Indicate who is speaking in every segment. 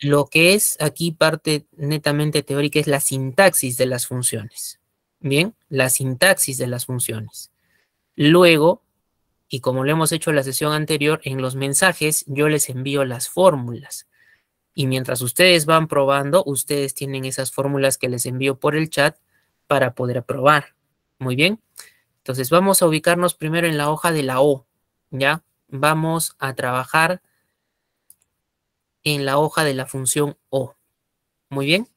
Speaker 1: Lo que es aquí parte netamente teórica es la sintaxis de las funciones. Bien, la sintaxis de las funciones. Luego, y como lo hemos hecho en la sesión anterior, en los mensajes yo les envío las fórmulas. Y mientras ustedes van probando, ustedes tienen esas fórmulas que les envío por el chat para poder probar. Muy bien. Entonces vamos a ubicarnos primero en la hoja de la O. ¿Ya? Vamos a trabajar en la hoja de la función O. Muy bien.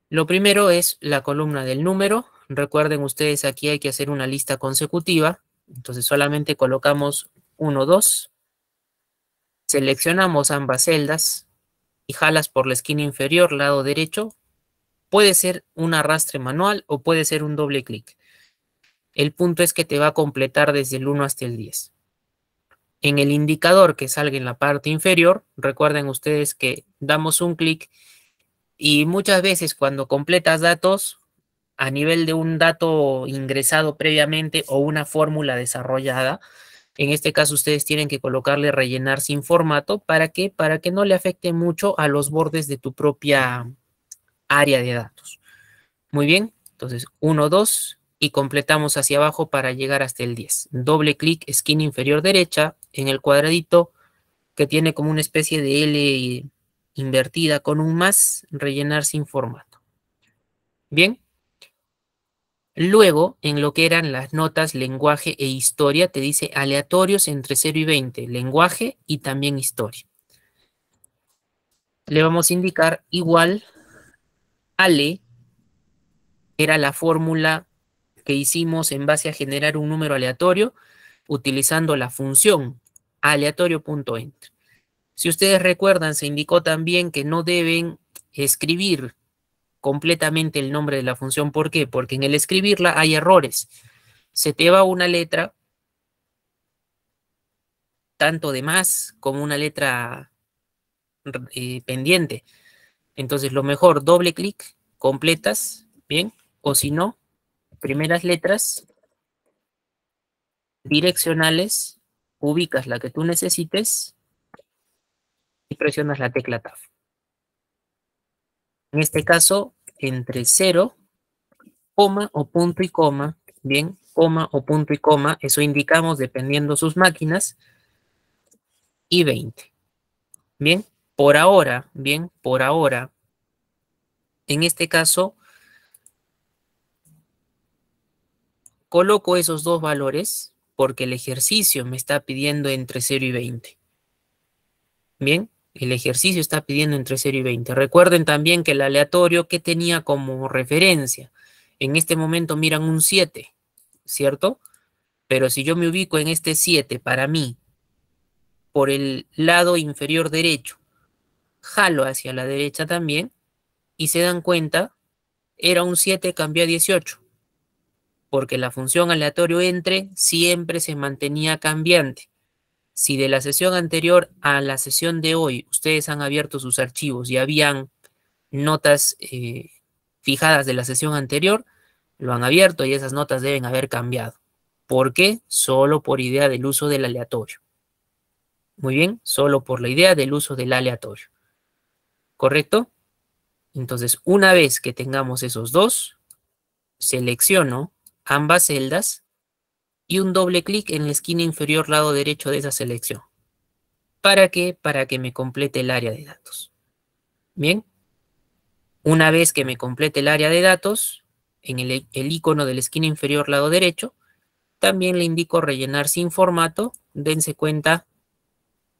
Speaker 1: Lo primero es la columna del número. Recuerden ustedes, aquí hay que hacer una lista consecutiva. Entonces solamente colocamos 1, 2. Seleccionamos ambas celdas y jalas por la esquina inferior, lado derecho. Puede ser un arrastre manual o puede ser un doble clic. El punto es que te va a completar desde el 1 hasta el 10. En el indicador que salga en la parte inferior, recuerden ustedes que damos un clic y muchas veces cuando completas datos a nivel de un dato ingresado previamente o una fórmula desarrollada, en este caso ustedes tienen que colocarle rellenar sin formato. ¿Para qué? Para que no le afecte mucho a los bordes de tu propia área de datos. Muy bien, entonces 1, 2 y completamos hacia abajo para llegar hasta el 10. Doble clic, esquina inferior derecha, en el cuadradito que tiene como una especie de L invertida con un más, rellenar sin formato. Bien. Luego, en lo que eran las notas, lenguaje e historia, te dice aleatorios entre 0 y 20, lenguaje y también historia. Le vamos a indicar igual, ale, era la fórmula que hicimos en base a generar un número aleatorio utilizando la función aleatorio.enter. Si ustedes recuerdan, se indicó también que no deben escribir completamente el nombre de la función. ¿Por qué? Porque en el escribirla hay errores. Se te va una letra tanto de más como una letra pendiente. Entonces, lo mejor, doble clic, completas, ¿bien? O si no, primeras letras direccionales, ubicas la que tú necesites y presionas la tecla Tab. En este caso, entre 0, coma o punto y coma, ¿bien? Coma o punto y coma, eso indicamos dependiendo sus máquinas, y 20. Bien, por ahora, bien, por ahora, en este caso, coloco esos dos valores porque el ejercicio me está pidiendo entre 0 y 20. Bien, el ejercicio está pidiendo entre 0 y 20. Recuerden también que el aleatorio que tenía como referencia, en este momento miran un 7, ¿cierto? Pero si yo me ubico en este 7 para mí, por el lado inferior derecho, jalo hacia la derecha también, y se dan cuenta, era un 7, cambió a 18, porque la función aleatorio entre siempre se mantenía cambiante. Si de la sesión anterior a la sesión de hoy ustedes han abierto sus archivos y habían notas fijadas de la sesión anterior, lo han abierto y esas notas deben haber cambiado. ¿Por qué? Solo por idea del uso del aleatorio. Muy bien, solo por la idea del uso del aleatorio. ¿Correcto? Entonces, una vez que tengamos esos dos, selecciono ambas celdas y un doble clic en la esquina inferior lado derecho de esa selección. ¿Para qué? Para que me complete el área de datos. Bien. Una vez que me complete el área de datos, en el icono de la esquina inferior lado derecho, también le indico rellenar sin formato. Dense cuenta,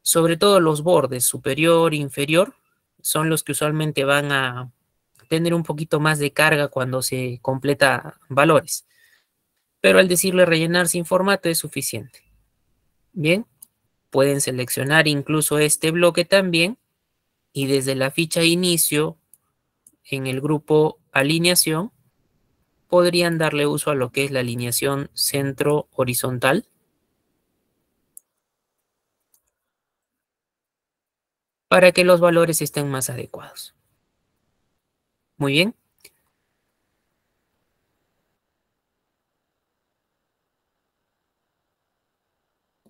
Speaker 1: sobre todo los bordes superior e inferior, son los que usualmente van a tener un poquito más de carga cuando se completa valores. Pero al decirle rellenar sin formato es suficiente. Bien, pueden seleccionar incluso este bloque también y desde la ficha inicio en el grupo alineación podrían darle uso a lo que es la alineación centro horizontal para que los valores estén más adecuados. Muy bien.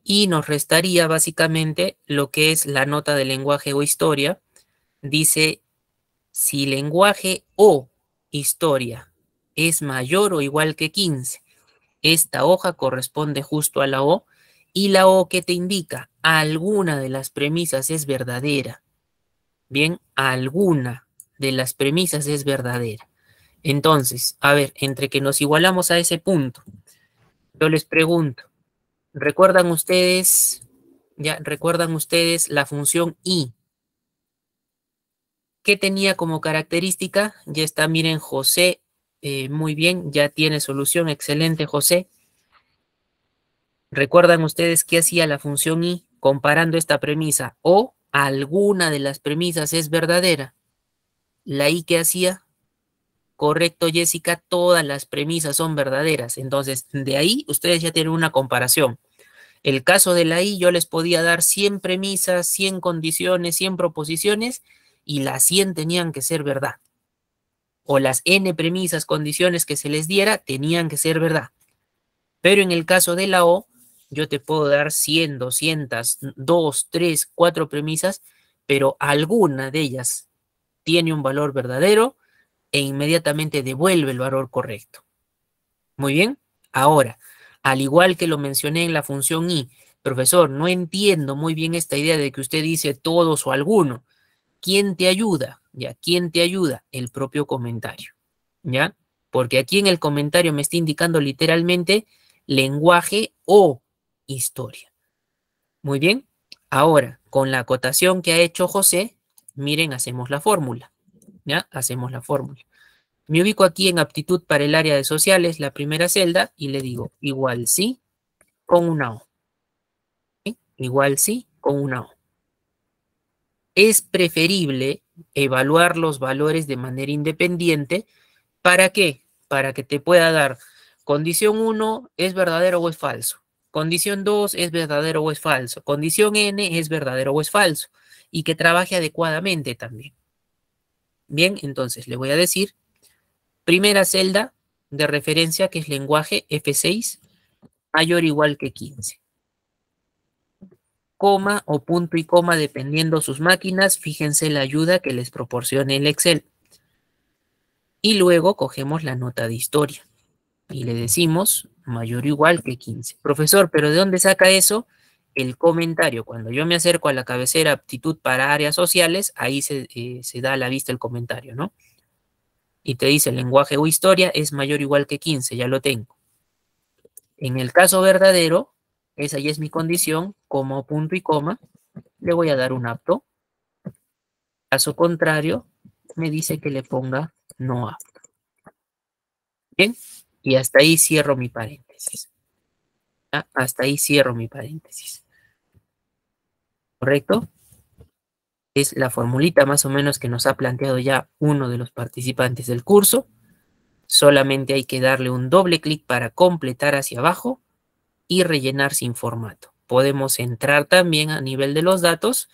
Speaker 1: Y nos restaría básicamente lo que es la nota de lenguaje o historia, Dice, si lenguaje o historia es mayor o igual que 15, esta hoja corresponde justo a la O, y la O que te indica, alguna de las premisas es verdadera. Bien, alguna de las premisas es verdadera. Entonces, a ver, entre que nos igualamos a ese punto, yo les pregunto, ¿recuerdan ustedes, recuerdan ustedes la función I? ¿Qué tenía como característica? Ya está, miren, José, muy bien, ya tiene solución, excelente, José. ¿Recuerdan ustedes qué hacía la función I comparando esta premisa? O alguna de las premisas es verdadera. La I que hacía, correcto, Jessica, todas las premisas son verdaderas. Entonces, de ahí ustedes ya tienen una comparación. El caso de la I, yo les podía dar 100 premisas, 100 condiciones, 100 proposiciones, y las 100 tenían que ser verdad. O las N premisas, condiciones que se les diera, tenían que ser verdad. Pero en el caso de la O, yo te puedo dar 100, 200, 2, 3, 4 premisas, pero alguna de ellas tiene un valor verdadero e inmediatamente devuelve el valor correcto. Muy bien. Ahora, al igual que lo mencioné en la función I, profesor, no entiendo muy bien esta idea de que usted dice todos o alguno. ¿Quién te ayuda? ¿Ya? ¿Quién te ayuda? El propio comentario. ¿Ya? Porque aquí en el comentario me está indicando literalmente lenguaje o historia. Muy bien. Ahora, con la acotación que ha hecho José, miren, hacemos la fórmula. ¿Ya? Hacemos la fórmula. Me ubico aquí en aptitud para el área de sociales, la primera celda, y le digo igual sí con una O. ¿Sí? Igual sí con una O. Es preferible evaluar los valores de manera independiente. ¿Para qué? Para que te pueda dar condición 1 es verdadero o es falso. Condición 2 es verdadero o es falso. Condición N es verdadero o es falso. Y que trabaje adecuadamente también. Bien, entonces le voy a decir, primera celda de referencia que es lenguaje F6 mayor o igual que 15. Coma o punto y coma dependiendo sus máquinas, fíjense la ayuda que les proporcione el Excel. Y luego cogemos la nota de historia y le decimos mayor o igual que 15. Profesor, ¿pero de dónde saca eso? El comentario. Cuando yo me acerco a la cabecera aptitud para áreas sociales, ahí se da a la vista el comentario, ¿no? Y te dice lenguaje o historia es mayor o igual que 15, ya lo tengo. En el caso verdadero, esa ya es mi condición, como punto y coma, le voy a dar un apto. Caso contrario, me dice que le ponga no apto. Bien, y hasta ahí cierro mi paréntesis. ¿Ah? Hasta ahí cierro mi paréntesis. ¿Correcto? Es la formulita más o menos que nos ha planteado ya uno de los participantes del curso. Solamente hay que darle un doble clic para completar hacia abajo y rellenar sin formato. Podemos entrar también a nivel de los datos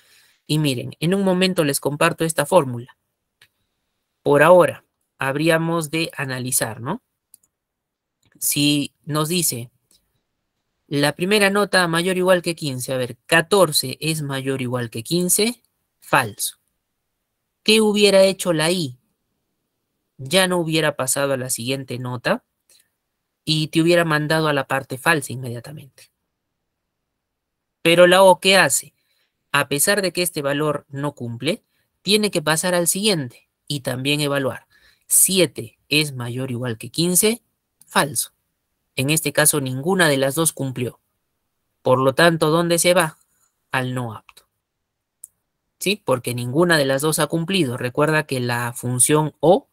Speaker 1: y miren, en un momento les comparto esta fórmula. Por ahora, habríamos de analizar, ¿no? Si nos dice la primera nota mayor o igual que 15, a ver, 14 es mayor o igual que 15, falso. ¿Qué hubiera hecho la I? Ya no hubiera pasado a la siguiente nota y te hubiera mandado a la parte falsa inmediatamente. Pero la O, ¿qué hace? A pesar de que este valor no cumple, tiene que pasar al siguiente y también evaluar. 7 es mayor o igual que 15, falso. En este caso, ninguna de las dos cumplió. Por lo tanto, ¿dónde se va? Al no apto. ¿Sí? Porque ninguna de las dos ha cumplido. Recuerda que la función O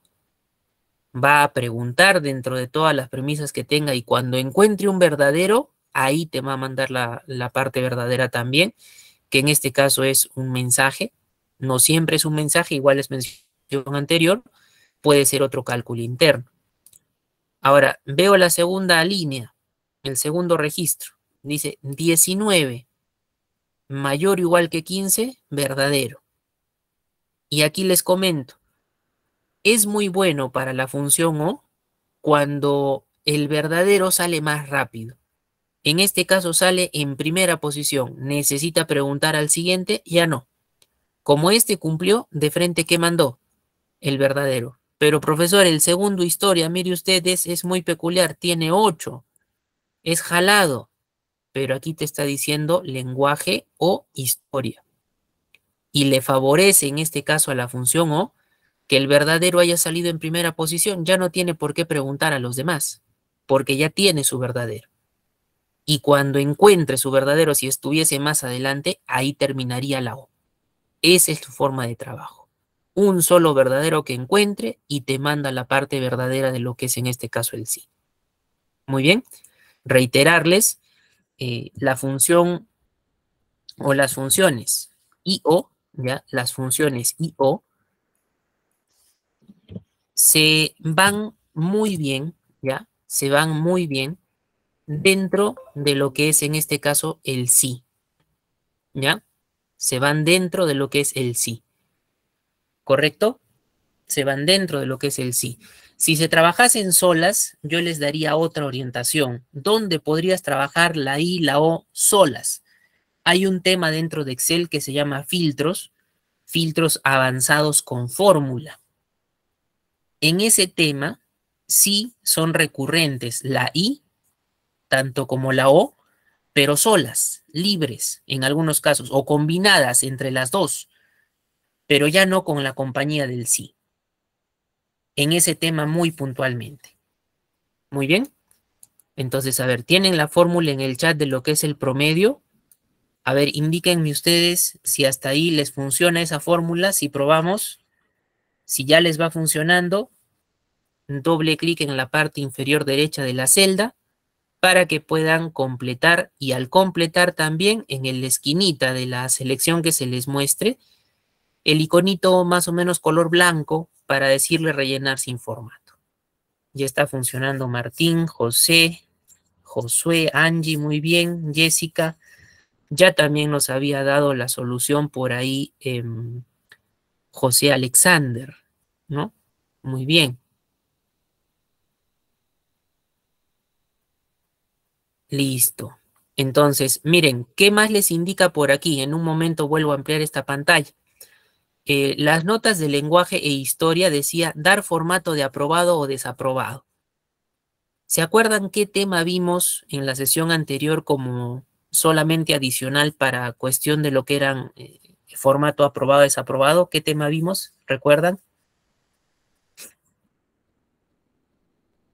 Speaker 1: va a preguntar dentro de todas las premisas que tenga y cuando encuentre un verdadero, ahí te va a mandar la parte verdadera también, que en este caso es un mensaje. No siempre es un mensaje, igual es mención anterior, puede ser otro cálculo interno. Ahora, veo la segunda línea, el segundo registro. Dice 19 mayor o igual que 15, verdadero. Y aquí les comento, es muy bueno para la función O cuando el verdadero sale más rápido. En este caso sale en primera posición. Necesita preguntar al siguiente, ya no. Como este cumplió, de frente, ¿qué mandó? El verdadero. Pero, profesor, el segundo historia, mire usted, es muy peculiar, tiene 8. Es jalado, pero aquí te está diciendo lenguaje o historia. Y le favorece en este caso a la función O que el verdadero haya salido en primera posición. Ya no tiene por qué preguntar a los demás, porque ya tiene su verdadero. Y cuando encuentre su verdadero, si estuviese más adelante, ahí terminaría la O. Esa es su forma de trabajo. Un solo verdadero que encuentre y te manda la parte verdadera de lo que es en este caso el sí. Muy bien. Reiterarles, la función o las funciones y o, ¿ya? Las funciones y o se van muy bien, ¿ya? Se van muy bien dentro de lo que es en este caso el sí, ¿ya? Se van dentro de lo que es el sí, ¿correcto? Se van dentro de lo que es el sí. Si se trabajasen solas, yo les daría otra orientación. ¿Dónde podrías trabajar la I y la O solas? Hay un tema dentro de Excel que se llama filtros, filtros avanzados con fórmula. En ese tema, sí son recurrentes la I, tanto como la O, pero solas, libres en algunos casos, o combinadas entre las dos, pero ya no con la compañía del sí. En ese tema muy puntualmente. Muy bien. Entonces, a ver, ¿tienen la fórmula en el chat de lo que es el promedio? A ver, indíquenme ustedes si hasta ahí les funciona esa fórmula, si probamos, si ya les va funcionando, doble clic en la parte inferior derecha de la celda para que puedan completar y al completar también en la esquinita de la selección que se les muestre, el iconito más o menos color blanco para decirle rellenar sin formato. Ya está funcionando Martín, José, Josué, Angie, muy bien, Jessica. Ya también nos había dado la solución por ahí José Alexander, ¿no? Muy bien. Listo. Entonces, miren, ¿qué más les indica por aquí? En un momento vuelvo a ampliar esta pantalla. Las notas de lenguaje e historia decía dar formato de aprobado o desaprobado. ¿Se acuerdan qué tema vimos en la sesión anterior como solamente adicional para cuestión de lo que eran formato aprobado o desaprobado? ¿Qué tema vimos? ¿Recuerdan?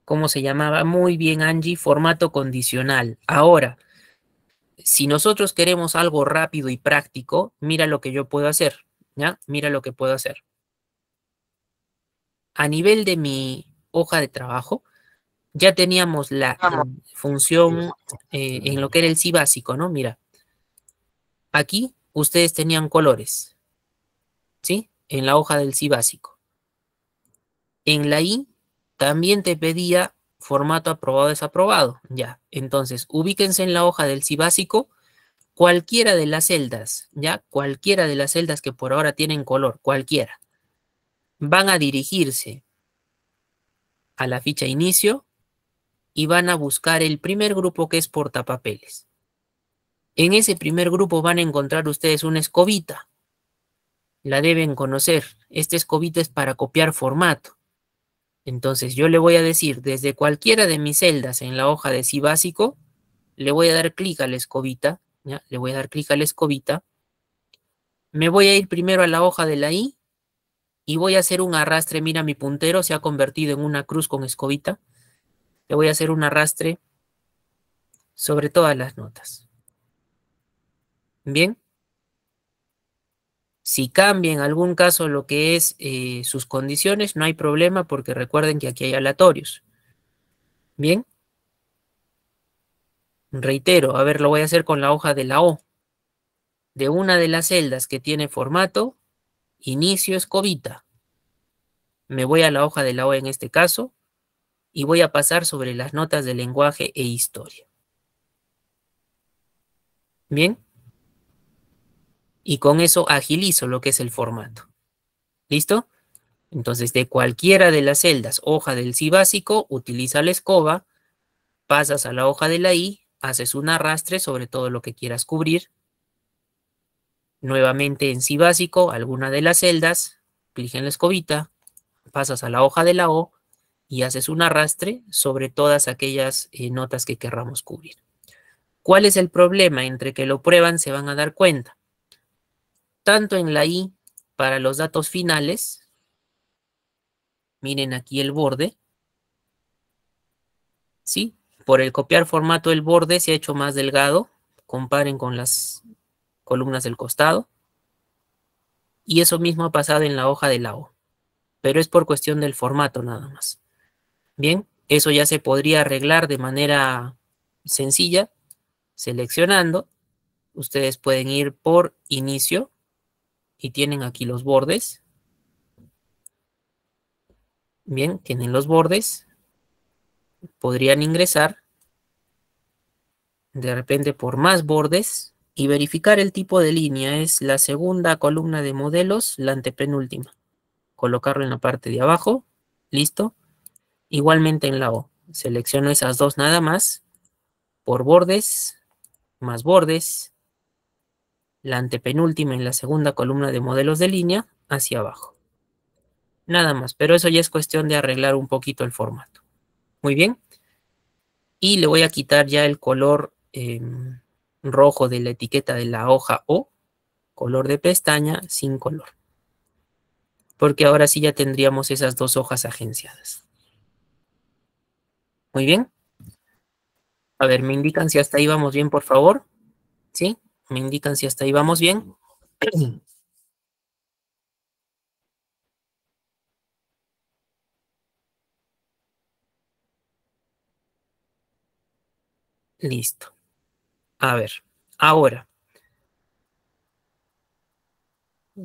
Speaker 1: ¿Cómo se llamaba? Muy bien, Angie, formato condicional. Ahora, si nosotros queremos algo rápido y práctico, mira lo que yo puedo hacer, ¿ya? Mira lo que puedo hacer. A nivel de mi hoja de trabajo, ya teníamos la función en lo que era el sí básico, ¿no? Mira, aquí ustedes tenían colores, ¿sí? En la hoja del sí básico. En la I también te pedía formato aprobado o desaprobado, ya. Entonces, ubíquense en la hoja del sí básico, cualquiera de las celdas, ¿ya? Cualquiera de las celdas que por ahora tienen color, cualquiera, van a dirigirse a la ficha inicio y van a buscar el primer grupo que es portapapeles. En ese primer grupo van a encontrar ustedes una escobita. La deben conocer. Esta escobita es para copiar formato. Entonces yo le voy a decir desde cualquiera de mis celdas en la hoja de sí básico, le voy a dar clic a la escobita, ¿ya? Le voy a dar clic a la escobita. Me voy a ir primero a la hoja de la I y voy a hacer un arrastre. Mira, mi puntero se ha convertido en una cruz con escobita. Le voy a hacer un arrastre sobre todas las notas. Bien. Si cambia en algún caso lo que es sus condiciones, no hay problema porque recuerden que aquí hay aleatorios. Bien. Reitero, a ver, lo voy a hacer con la hoja de la O. De una de las celdas que tiene formato, inicio escobita. Me voy a la hoja de la O en este caso y voy a pasar sobre las notas de lenguaje e historia. Bien. Y con eso agilizo lo que es el formato. ¿Listo? Entonces, de cualquiera de las celdas, hoja del sí básico, utiliza la escoba, pasas a la hoja de la I, haces un arrastre sobre todo lo que quieras cubrir. Nuevamente en sí básico, alguna de las celdas, clic en la escobita, pasas a la hoja de la O y haces un arrastre sobre todas aquellas notas que querramos cubrir. ¿Cuál es el problema? Entre que lo prueban se van a dar cuenta. Tanto en la I, para los datos finales, miren aquí el borde, ¿sí? Por el copiar formato el borde se ha hecho más delgado, comparen con las columnas del costado, y eso mismo ha pasado en la hoja de la O, pero es por cuestión del formato nada más. Bien, eso ya se podría arreglar de manera sencilla, seleccionando. Ustedes pueden ir por inicio y tienen aquí los bordes. Bien, tienen los bordes. Podrían ingresar de repente por más bordes y verificar el tipo de línea. Es la segunda columna de modelos, la antepenúltima. Colocarlo en la parte de abajo. Listo. Igualmente en la O. Selecciono esas dos nada más. Por bordes, más bordes. La antepenúltima en la segunda columna de modelos de línea hacia abajo. Nada más, pero eso ya es cuestión de arreglar un poquito el formato. Muy bien. Y le voy a quitar ya el color rojo de la etiqueta de la hoja O, color de pestaña sin color. Porque ahora sí ya tendríamos esas dos hojas agenciadas. Muy bien. A ver, me indican si hasta ahí vamos bien, por favor. ¿Sí? Me indican si hasta ahí vamos bien. Listo. A ver, ahora.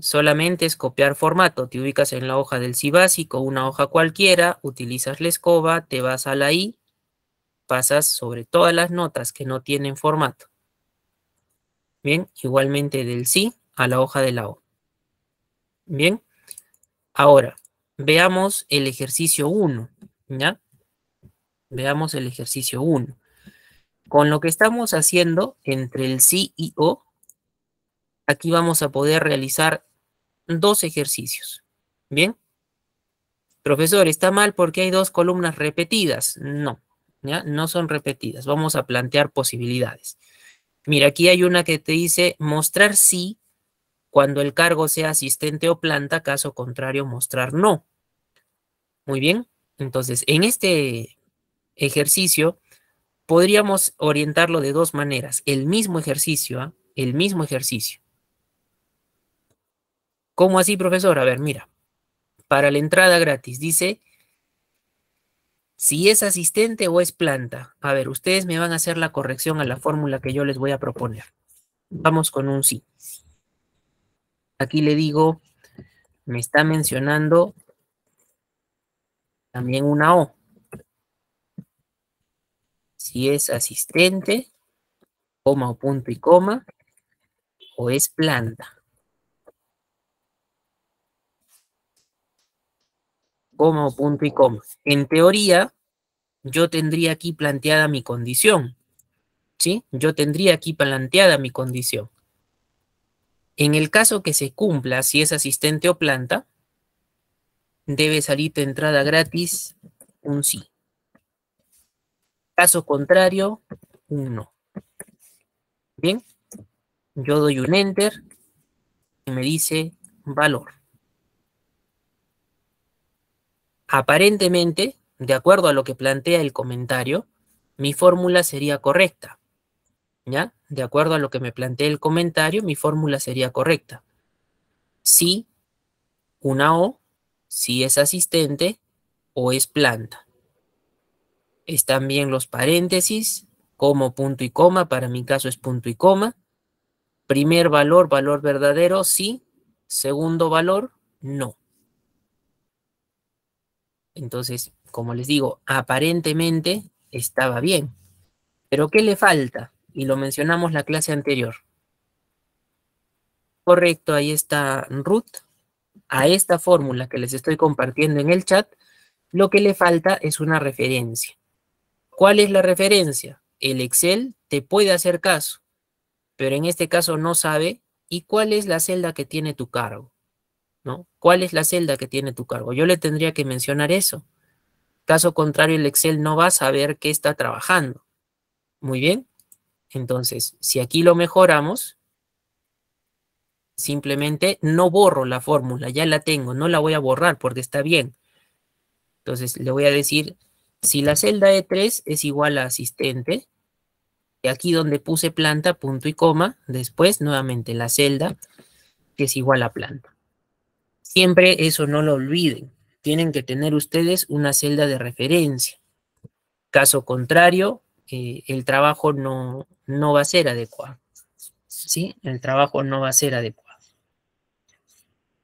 Speaker 1: Solamente es copiar formato. Te ubicas en la hoja del sí básico, una hoja cualquiera, utilizas la escoba, te vas a la I, pasas sobre todas las notas que no tienen formato. Bien, igualmente del sí a la hoja de la O. Bien, ahora veamos el ejercicio 1, ¿ya? Veamos el ejercicio 1. Con lo que estamos haciendo entre el sí y O, aquí vamos a poder realizar dos ejercicios. Bien. Profesor, ¿está mal porque hay dos columnas repetidas? No, ¿ya? No son repetidas. Vamos a plantear posibilidades. Mira, aquí hay una que te dice mostrar sí cuando el cargo sea asistente o planta, caso contrario, mostrar no. Muy bien. Entonces, en este ejercicio podríamos orientarlo de dos maneras. El mismo ejercicio, ¿ah? El mismo ejercicio. ¿Cómo así, profesor? A ver, mira. Para la entrada gratis dice si es asistente o es planta. A ver, ustedes me van a hacer la corrección a la fórmula que yo les voy a proponer. Vamos con un sí. Aquí le digo, me está mencionando también una O. Si es asistente, coma o punto y coma, o es planta, coma o punto y coma. En teoría, yo tendría aquí planteada mi condición, ¿sí? Yo tendría aquí planteada mi condición. En el caso que se cumpla, si es asistente o planta, debe salir de entrada gratis un sí. Caso contrario, un no. Bien, yo doy un enter y me dice valor. Aparentemente, de acuerdo a lo que plantea el comentario, mi fórmula sería correcta. ¿Ya? De acuerdo a lo que me plantea el comentario, mi fórmula sería correcta. Si una O, si es asistente o es planta. Están bien los paréntesis, como punto y coma, para mi caso es punto y coma. Primer valor, valor verdadero, sí. Segundo valor, no. Entonces, como les digo, aparentemente estaba bien. Pero ¿qué le falta? Y lo mencionamos la clase anterior. Correcto, ahí está Ruth. A esta fórmula que les estoy compartiendo en el chat, lo que le falta es una referencia. ¿Cuál es la referencia? El Excel te puede hacer caso, pero en este caso no sabe ¿y cuál es la celda que tiene tu cargo? ¿No? ¿Cuál es la celda que tiene tu cargo? Yo le tendría que mencionar eso. Caso contrario, el Excel no va a saber qué está trabajando. Muy bien. Entonces, si aquí lo mejoramos, simplemente no borro la fórmula, ya la tengo, no la voy a borrar porque está bien. Entonces, le voy a decir, si la celda E3 es igual a asistente, y aquí donde puse planta, punto y coma, después nuevamente la celda que es igual a planta. Siempre eso no lo olviden. Tienen que tener ustedes una celda de referencia. Caso contrario, el trabajo no va a ser adecuado. ¿Sí? El trabajo no va a ser adecuado.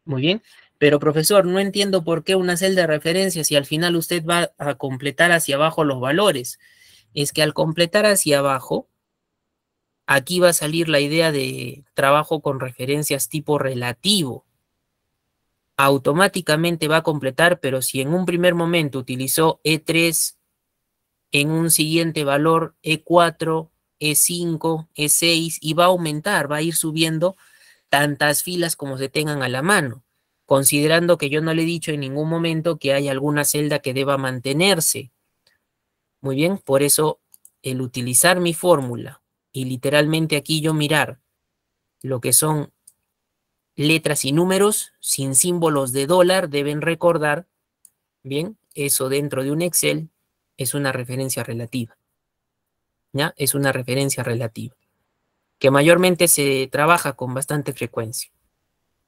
Speaker 1: Muy bien. Pero profesor, no entiendo por qué una celda de referencia si al final usted va a completar hacia abajo los valores. Es que al completar hacia abajo, aquí va a salir la idea de trabajo con referencias tipo relativo. Automáticamente va a completar, pero si en un primer momento utilizó E3, en un siguiente valor E4, E5, E6 y va a aumentar, va a ir subiendo tantas filas como se tengan a la mano, considerando que yo no le he dicho en ningún momento que hay alguna celda que deba mantenerse. Muy bien, por eso el utilizar mi fórmula y literalmente aquí yo mirar lo que son letras y números sin símbolos de dólar, deben recordar, bien, eso dentro de un Excel es una referencia relativa. ¿Ya? Es una referencia relativa, que mayormente se trabaja con bastante frecuencia.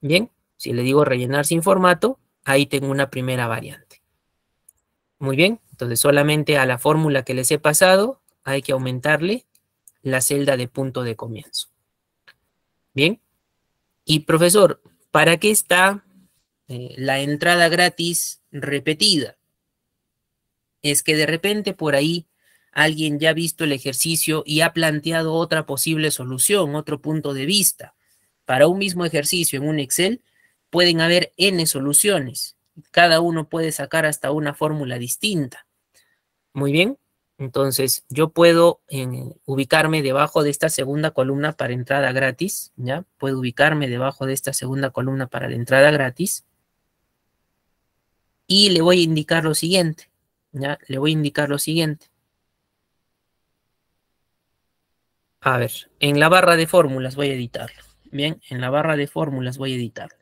Speaker 1: Bien, si le digo rellenar sin formato, ahí tengo una primera variante. Muy bien, entonces solamente a la fórmula que les he pasado hay que aumentarle la celda de punto de comienzo. Bien, y profesor, ¿para qué está la entrada gratis repetida? Es que de repente por ahí alguien ya ha visto el ejercicio y ha planteado otra posible solución, otro punto de vista. Para un mismo ejercicio en un Excel pueden haber N soluciones. Cada uno puede sacar hasta una fórmula distinta. Muy bien. Entonces, yo puedo ubicarme debajo de esta segunda columna para entrada gratis, ¿ya? Puedo ubicarme debajo de esta segunda columna para la entrada gratis y le voy a indicar lo siguiente, ¿ya? Le voy a indicar lo siguiente. A ver, en la barra de fórmulas voy a editarlo. Bien, en la barra de fórmulas voy a editarlo.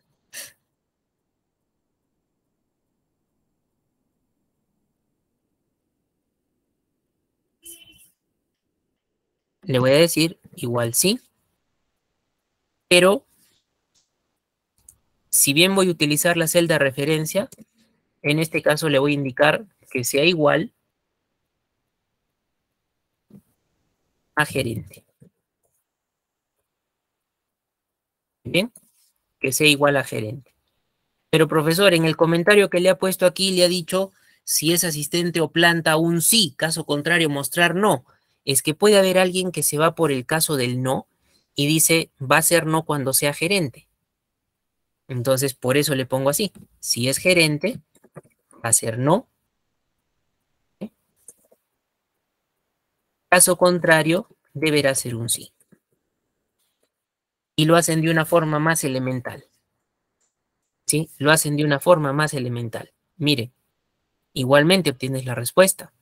Speaker 1: Le voy a decir igual sí, pero si bien voy a utilizar la celda referencia, en este caso le voy a indicar que sea igual a gerente. Bien, que sea igual a gerente. Pero profesor, en el comentario que le ha puesto aquí le ha dicho si es asistente o planta un sí, caso contrario mostrar no. Es que puede haber alguien que se va por el caso del no y dice va a ser no cuando sea gerente. Entonces por eso le pongo así. Si es gerente, va a ser no. Caso contrario, deberá ser un sí. Y lo hacen de una forma más elemental. ¿Sí? Lo hacen de una forma más elemental. Mire, igualmente obtienes la respuesta.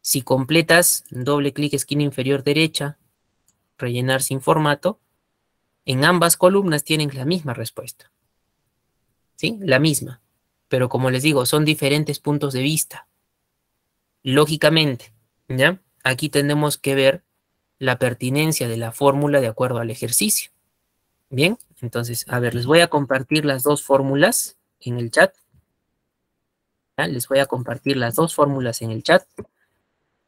Speaker 1: Si completas doble clic esquina inferior derecha, rellenar sin formato, en ambas columnas tienen la misma respuesta. ¿Sí? La misma. Pero como les digo, son diferentes puntos de vista. Lógicamente, ¿ya? Aquí tenemos que ver la pertinencia de la fórmula de acuerdo al ejercicio. Bien, entonces, a ver, les voy a compartir las dos fórmulas en el chat. ¿Ya? Les voy a compartir las dos fórmulas en el chat.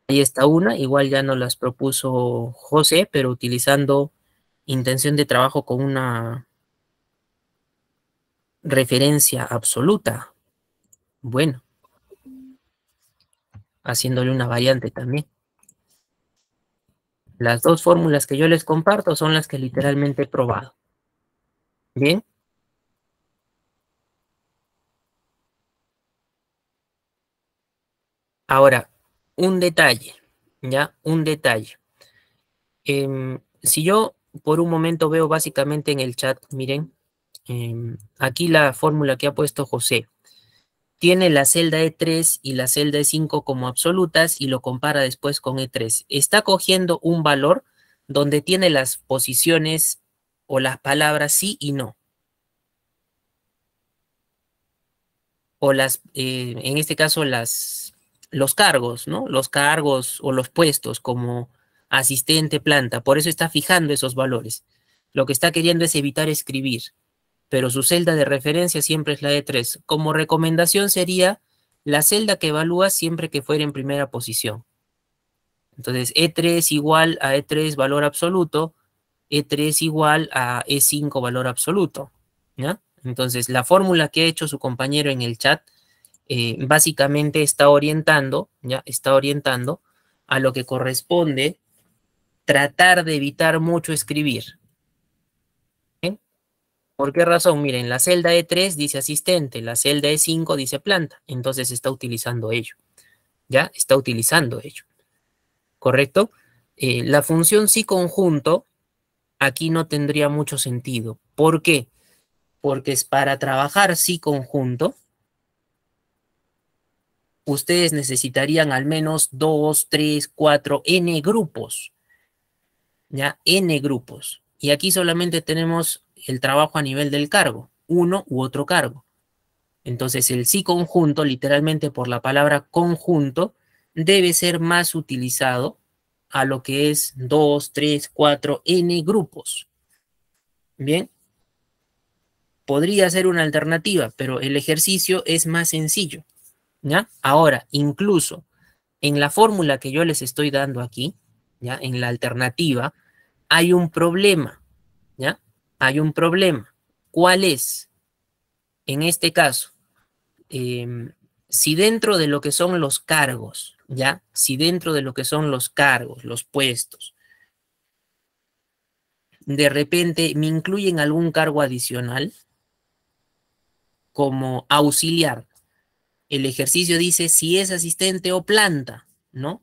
Speaker 1: Ahí está una, igual ya nos las propuso José, pero utilizando intención de trabajo con una referencia absoluta. Bueno, haciéndole una variante también. Las dos fórmulas que yo les comparto son las que literalmente he probado. Bien. Ahora, un detalle, ¿ya? Un detalle. Si yo por un momento veo básicamente en el chat, miren, aquí la fórmula que ha puesto José. Tiene la celda E3 y la celda E5 como absolutas y lo compara después con E3. Está cogiendo un valor donde tiene las posiciones o las palabras sí y no. O en este caso, los cargos, ¿no? Los cargos o los puestos como asistente, planta. Por eso está fijando esos valores. Lo que está queriendo es evitar escribir, pero su celda de referencia siempre es la E3. Como recomendación sería la celda que evalúa siempre que fuera en primera posición. Entonces, E3 igual a E3 valor absoluto, E3 igual a E5 valor absoluto, ¿ya? Entonces, la fórmula que ha hecho su compañero en el chat básicamente está orientando, ¿ya? Está orientando a lo que corresponde tratar de evitar mucho escribir. ¿Bien? ¿Por qué razón? Miren, la celda E3 dice asistente, la celda E5 dice planta, entonces está utilizando ello, ¿ya? Está utilizando ello, ¿correcto? La función sí conjunto aquí no tendría mucho sentido. ¿Por qué? Porque es para trabajar sí conjunto, ustedes necesitarían al menos 2, 3, 4, n grupos, ¿ya? N grupos. Y aquí solamente tenemos el trabajo a nivel del cargo, uno u otro cargo. Entonces el sí conjunto, literalmente por la palabra conjunto, debe ser más utilizado a lo que es 2, 3, 4, n grupos. Bien, podría ser una alternativa, pero el ejercicio es más sencillo, ¿ya? Ahora, incluso en la fórmula que yo les estoy dando aquí, ¿ya? En la alternativa, hay un problema, ¿ya? Hay un problema. ¿Cuál es? En este caso, si dentro de lo que son los cargos, ¿ya? Si dentro de lo que son los cargos, los puestos, de repente me incluyen algún cargo adicional como auxiliar. El ejercicio dice si es asistente o planta, ¿no?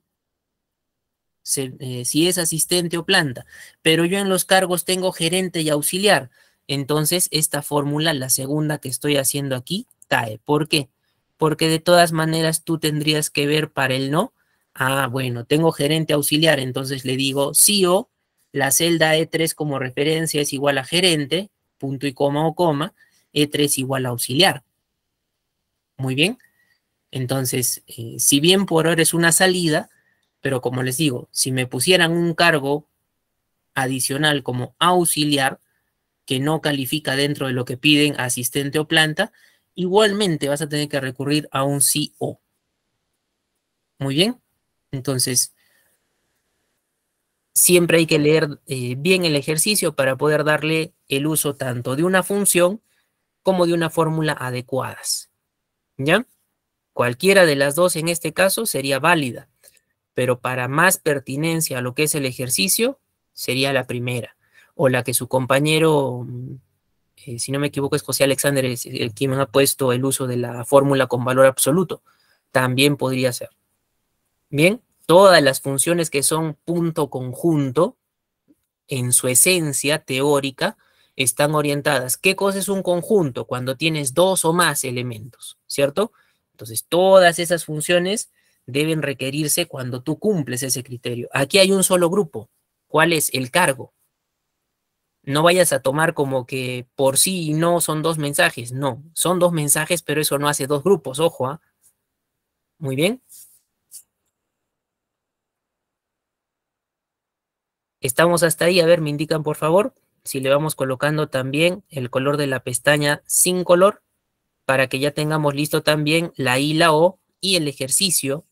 Speaker 1: Si es asistente o planta, pero yo en los cargos tengo gerente y auxiliar. Entonces, esta fórmula, la segunda que estoy haciendo aquí, cae. ¿Por qué? Porque de todas maneras tú tendrías que ver para el no. Ah, bueno, tengo gerente auxiliar, entonces le digo sí o la celda E3 como referencia es igual a gerente, punto y coma o coma, E3 igual a auxiliar. Muy bien. Entonces, si bien por ahora es una salida, pero como les digo, si me pusieran un cargo adicional como auxiliar, que no califica dentro de lo que piden asistente o planta, igualmente vas a tener que recurrir a un sí o. Muy bien. Entonces, siempre hay que leer bien el ejercicio para poder darle el uso tanto de una función como de una fórmula adecuadas. ¿Ya? Cualquiera de las dos en este caso sería válida, pero para más pertinencia a lo que es el ejercicio, sería la primera, o la que su compañero, si no me equivoco, es José Alexander, es el quien ha puesto el uso de la fórmula con valor absoluto, también podría ser. Bien, todas las funciones que son punto conjunto, en su esencia teórica, están orientadas. ¿Qué cosa es un conjunto? Cuando tienes dos o más elementos, ¿cierto? Entonces, todas esas funciones deben requerirse cuando tú cumples ese criterio. Aquí hay un solo grupo. ¿Cuál es? El cargo. No vayas a tomar como que por sí y no son dos mensajes. No, son dos mensajes, pero eso no hace dos grupos. Ojo, ¿ah? Muy bien. Estamos hasta ahí. A ver, me indican por favor si le vamos colocando también el color de la pestaña sin color para que ya tengamos listo también la I, la O y el ejercicio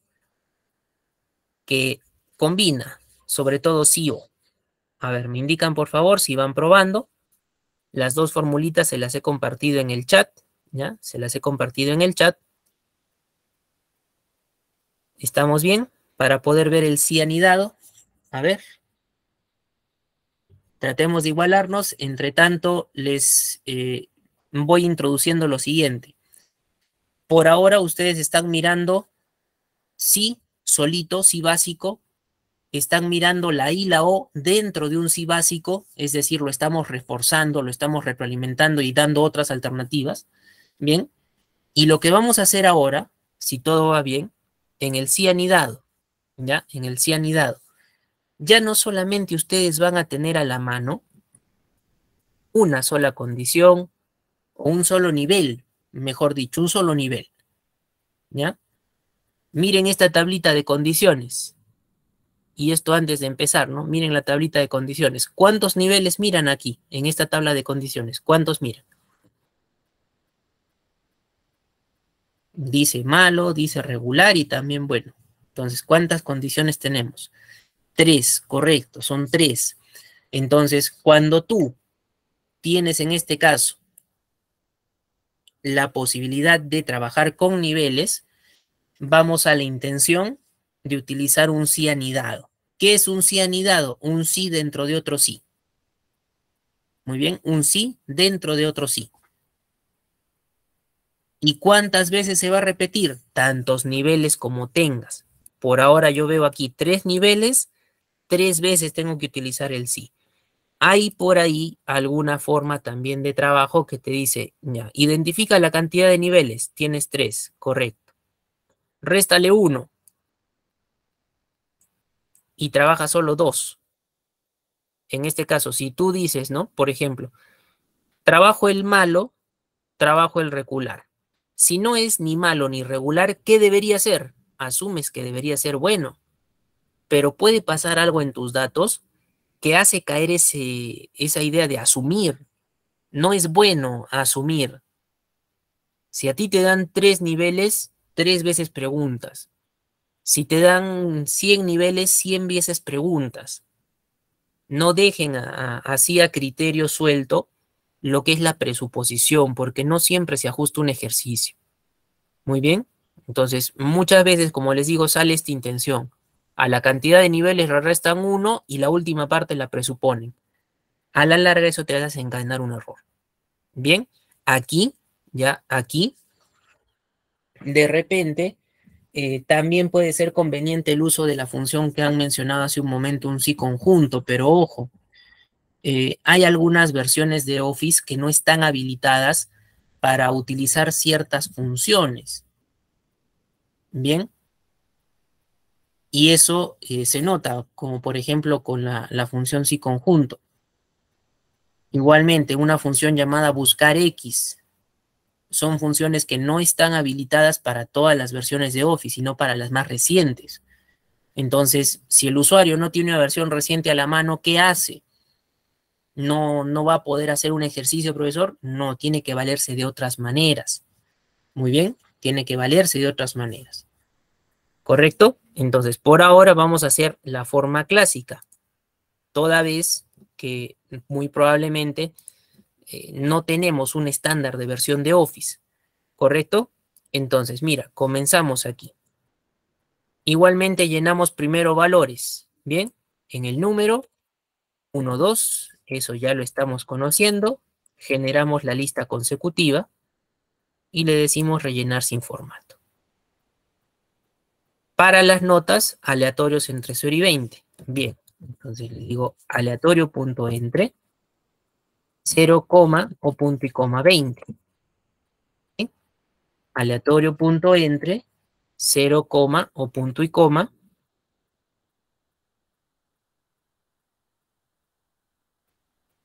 Speaker 1: que combina, sobre todo sí o. A ver, me indican por favor si van probando. Las dos formulitas se las he compartido en el chat, ¿ya? Se las he compartido en el chat. ¿Estamos bien? Para poder ver el sí anidado. A ver. Tratemos de igualarnos. Entre tanto, les voy introduciendo lo siguiente. Por ahora ustedes están mirando sí solito, sí básico, están mirando la I y la O dentro de un sí básico, es decir, lo estamos reforzando, lo estamos retroalimentando y dando otras alternativas. Bien, y lo que vamos a hacer ahora, si todo va bien, en el sí anidado, ¿ya? En el sí anidado, ya no solamente ustedes van a tener a la mano una sola condición o un solo nivel, mejor dicho, un solo nivel, ¿ya? Miren esta tablita de condiciones. Y esto antes de empezar, ¿no? Miren la tablita de condiciones. ¿Cuántos niveles miran aquí, en esta tabla de condiciones? ¿Cuántos miran? Dice malo, dice regular y también bueno. Entonces, ¿cuántas condiciones tenemos? 3, correcto, son 3. Entonces, cuando tú tienes en este caso la posibilidad de trabajar con niveles, vamos a la intención de utilizar un sí anidado. ¿Qué es un sí anidado? Un sí dentro de otro sí. Muy bien, un sí dentro de otro sí. ¿Y cuántas veces se va a repetir? Tantos niveles como tengas. Por ahora yo veo aquí 3 niveles, 3 veces tengo que utilizar el sí. Hay por ahí alguna forma también de trabajo que te dice, ya, identifica la cantidad de niveles, tienes 3, correcto. Réstale 1 y trabaja solo 2. En este caso, si tú dices, ¿no? Por ejemplo, trabajo el malo, trabajo el regular. Si no es ni malo ni regular, ¿qué debería ser? Asumes que debería ser bueno, pero puede pasar algo en tus datos que hace caer esa idea de asumir. No es bueno asumir. Si a ti te dan 3 niveles, 3 veces preguntas. Si te dan 100 niveles, 100 veces preguntas. No dejen así a criterio suelto lo que es la presuposición, porque no siempre se ajusta un ejercicio. Muy bien. Entonces, muchas veces, como les digo, sale esta intención. A la cantidad de niveles le restan 1 y la última parte la presuponen. A la larga eso te hace desencadenar un error. Bien, aquí, ya aquí, de repente, también puede ser conveniente el uso de la función que han mencionado hace un momento, un sí conjunto, pero ojo, hay algunas versiones de Office que no están habilitadas para utilizar ciertas funciones. Bien, y eso se nota, como por ejemplo con la función sí conjunto. Igualmente, una función llamada buscar X. Son funciones que no están habilitadas para todas las versiones de Office, sino para las más recientes. Entonces, si el usuario no tiene una versión reciente a la mano, ¿qué hace? No va a poder hacer un ejercicio, profesor. No, tiene que valerse de otras maneras. Muy bien, tiene que valerse de otras maneras. ¿Correcto? Entonces, por ahora vamos a hacer la forma clásica, toda vez que muy probablemente no tenemos un estándar de versión de Office. ¿Correcto? Entonces, mira, comenzamos aquí. Igualmente llenamos primero valores, ¿bien? En el número 1, 2, eso ya lo estamos conociendo. Generamos la lista consecutiva y le decimos rellenar sin formato. Para las notas, aleatorios entre 0 y 20. Bien, entonces le digo aleatorio.entre 0, o punto y coma 20. ¿Sí? Aleatorio.entre 0, o punto y coma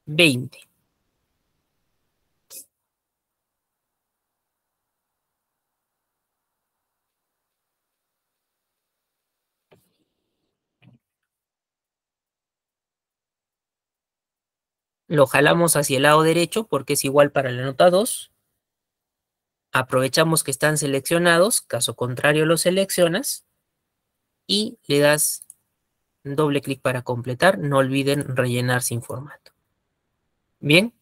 Speaker 1: 20. Lo jalamos hacia el lado derecho porque es igual para la nota 2. Aprovechamos que están seleccionados, caso contrario lo seleccionas y le das doble clic para completar. No olviden rellenar sin formato. Bien,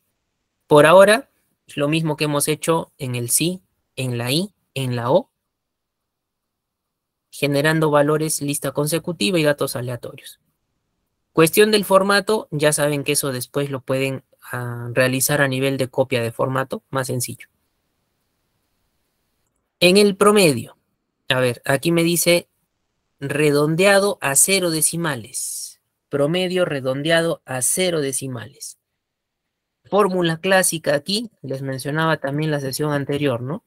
Speaker 1: por ahora lo mismo que hemos hecho en el sí, en la I, en la O, generando valores lista consecutiva y datos aleatorios. Cuestión del formato, ya saben que eso después lo pueden realizar a nivel de copia de formato, más sencillo. En el promedio, a ver, aquí me dice redondeado a 0 decimales. Promedio redondeado a 0 decimales. Fórmula clásica aquí, les mencionaba también la sesión anterior, ¿no?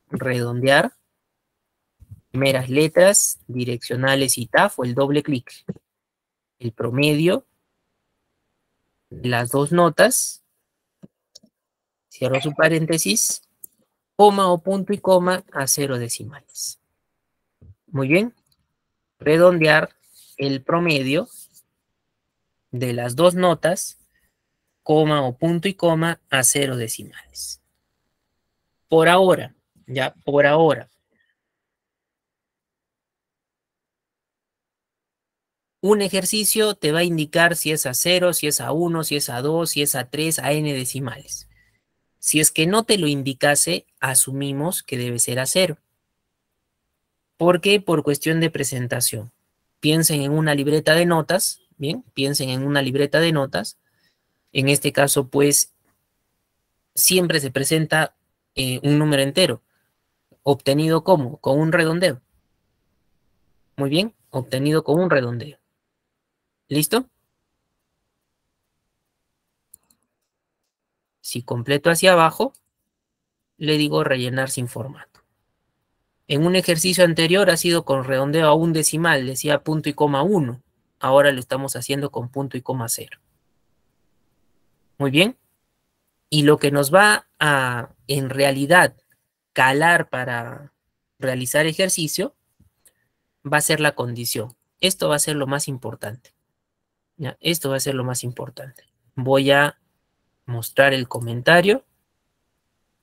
Speaker 1: Redondear, primeras letras, direccionales y TAF o el doble clic. El promedio, las dos notas, cierro su paréntesis, coma o punto y coma a 0 decimales. Muy bien, redondear el promedio de las dos notas, coma o punto y coma a 0 decimales. Por ahora, ya, por ahora. Un ejercicio te va a indicar si es a 0, si es a 1, si es a 2, si es a 3, a n decimales. Si es que no te lo indicase, asumimos que debe ser a 0. ¿Por qué? Por cuestión de presentación. Piensen en una libreta de notas, ¿bien? Piensen en una libreta de notas. En este caso, pues, siempre se presenta un número entero. ¿Obtenido cómo? Con un redondeo. Muy bien, obtenido con un redondeo. ¿Listo? Si completo hacia abajo, le digo rellenar sin formato. En un ejercicio anterior ha sido con redondeo a un decimal, decía punto y coma 1. Ahora lo estamos haciendo con punto y coma 0. Muy bien. Y lo que nos va a, en realidad, calar para realizar ejercicio, va a ser la condición. Esto va a ser lo más importante. ¿Ya? Esto va a ser lo más importante. Voy a mostrar el comentario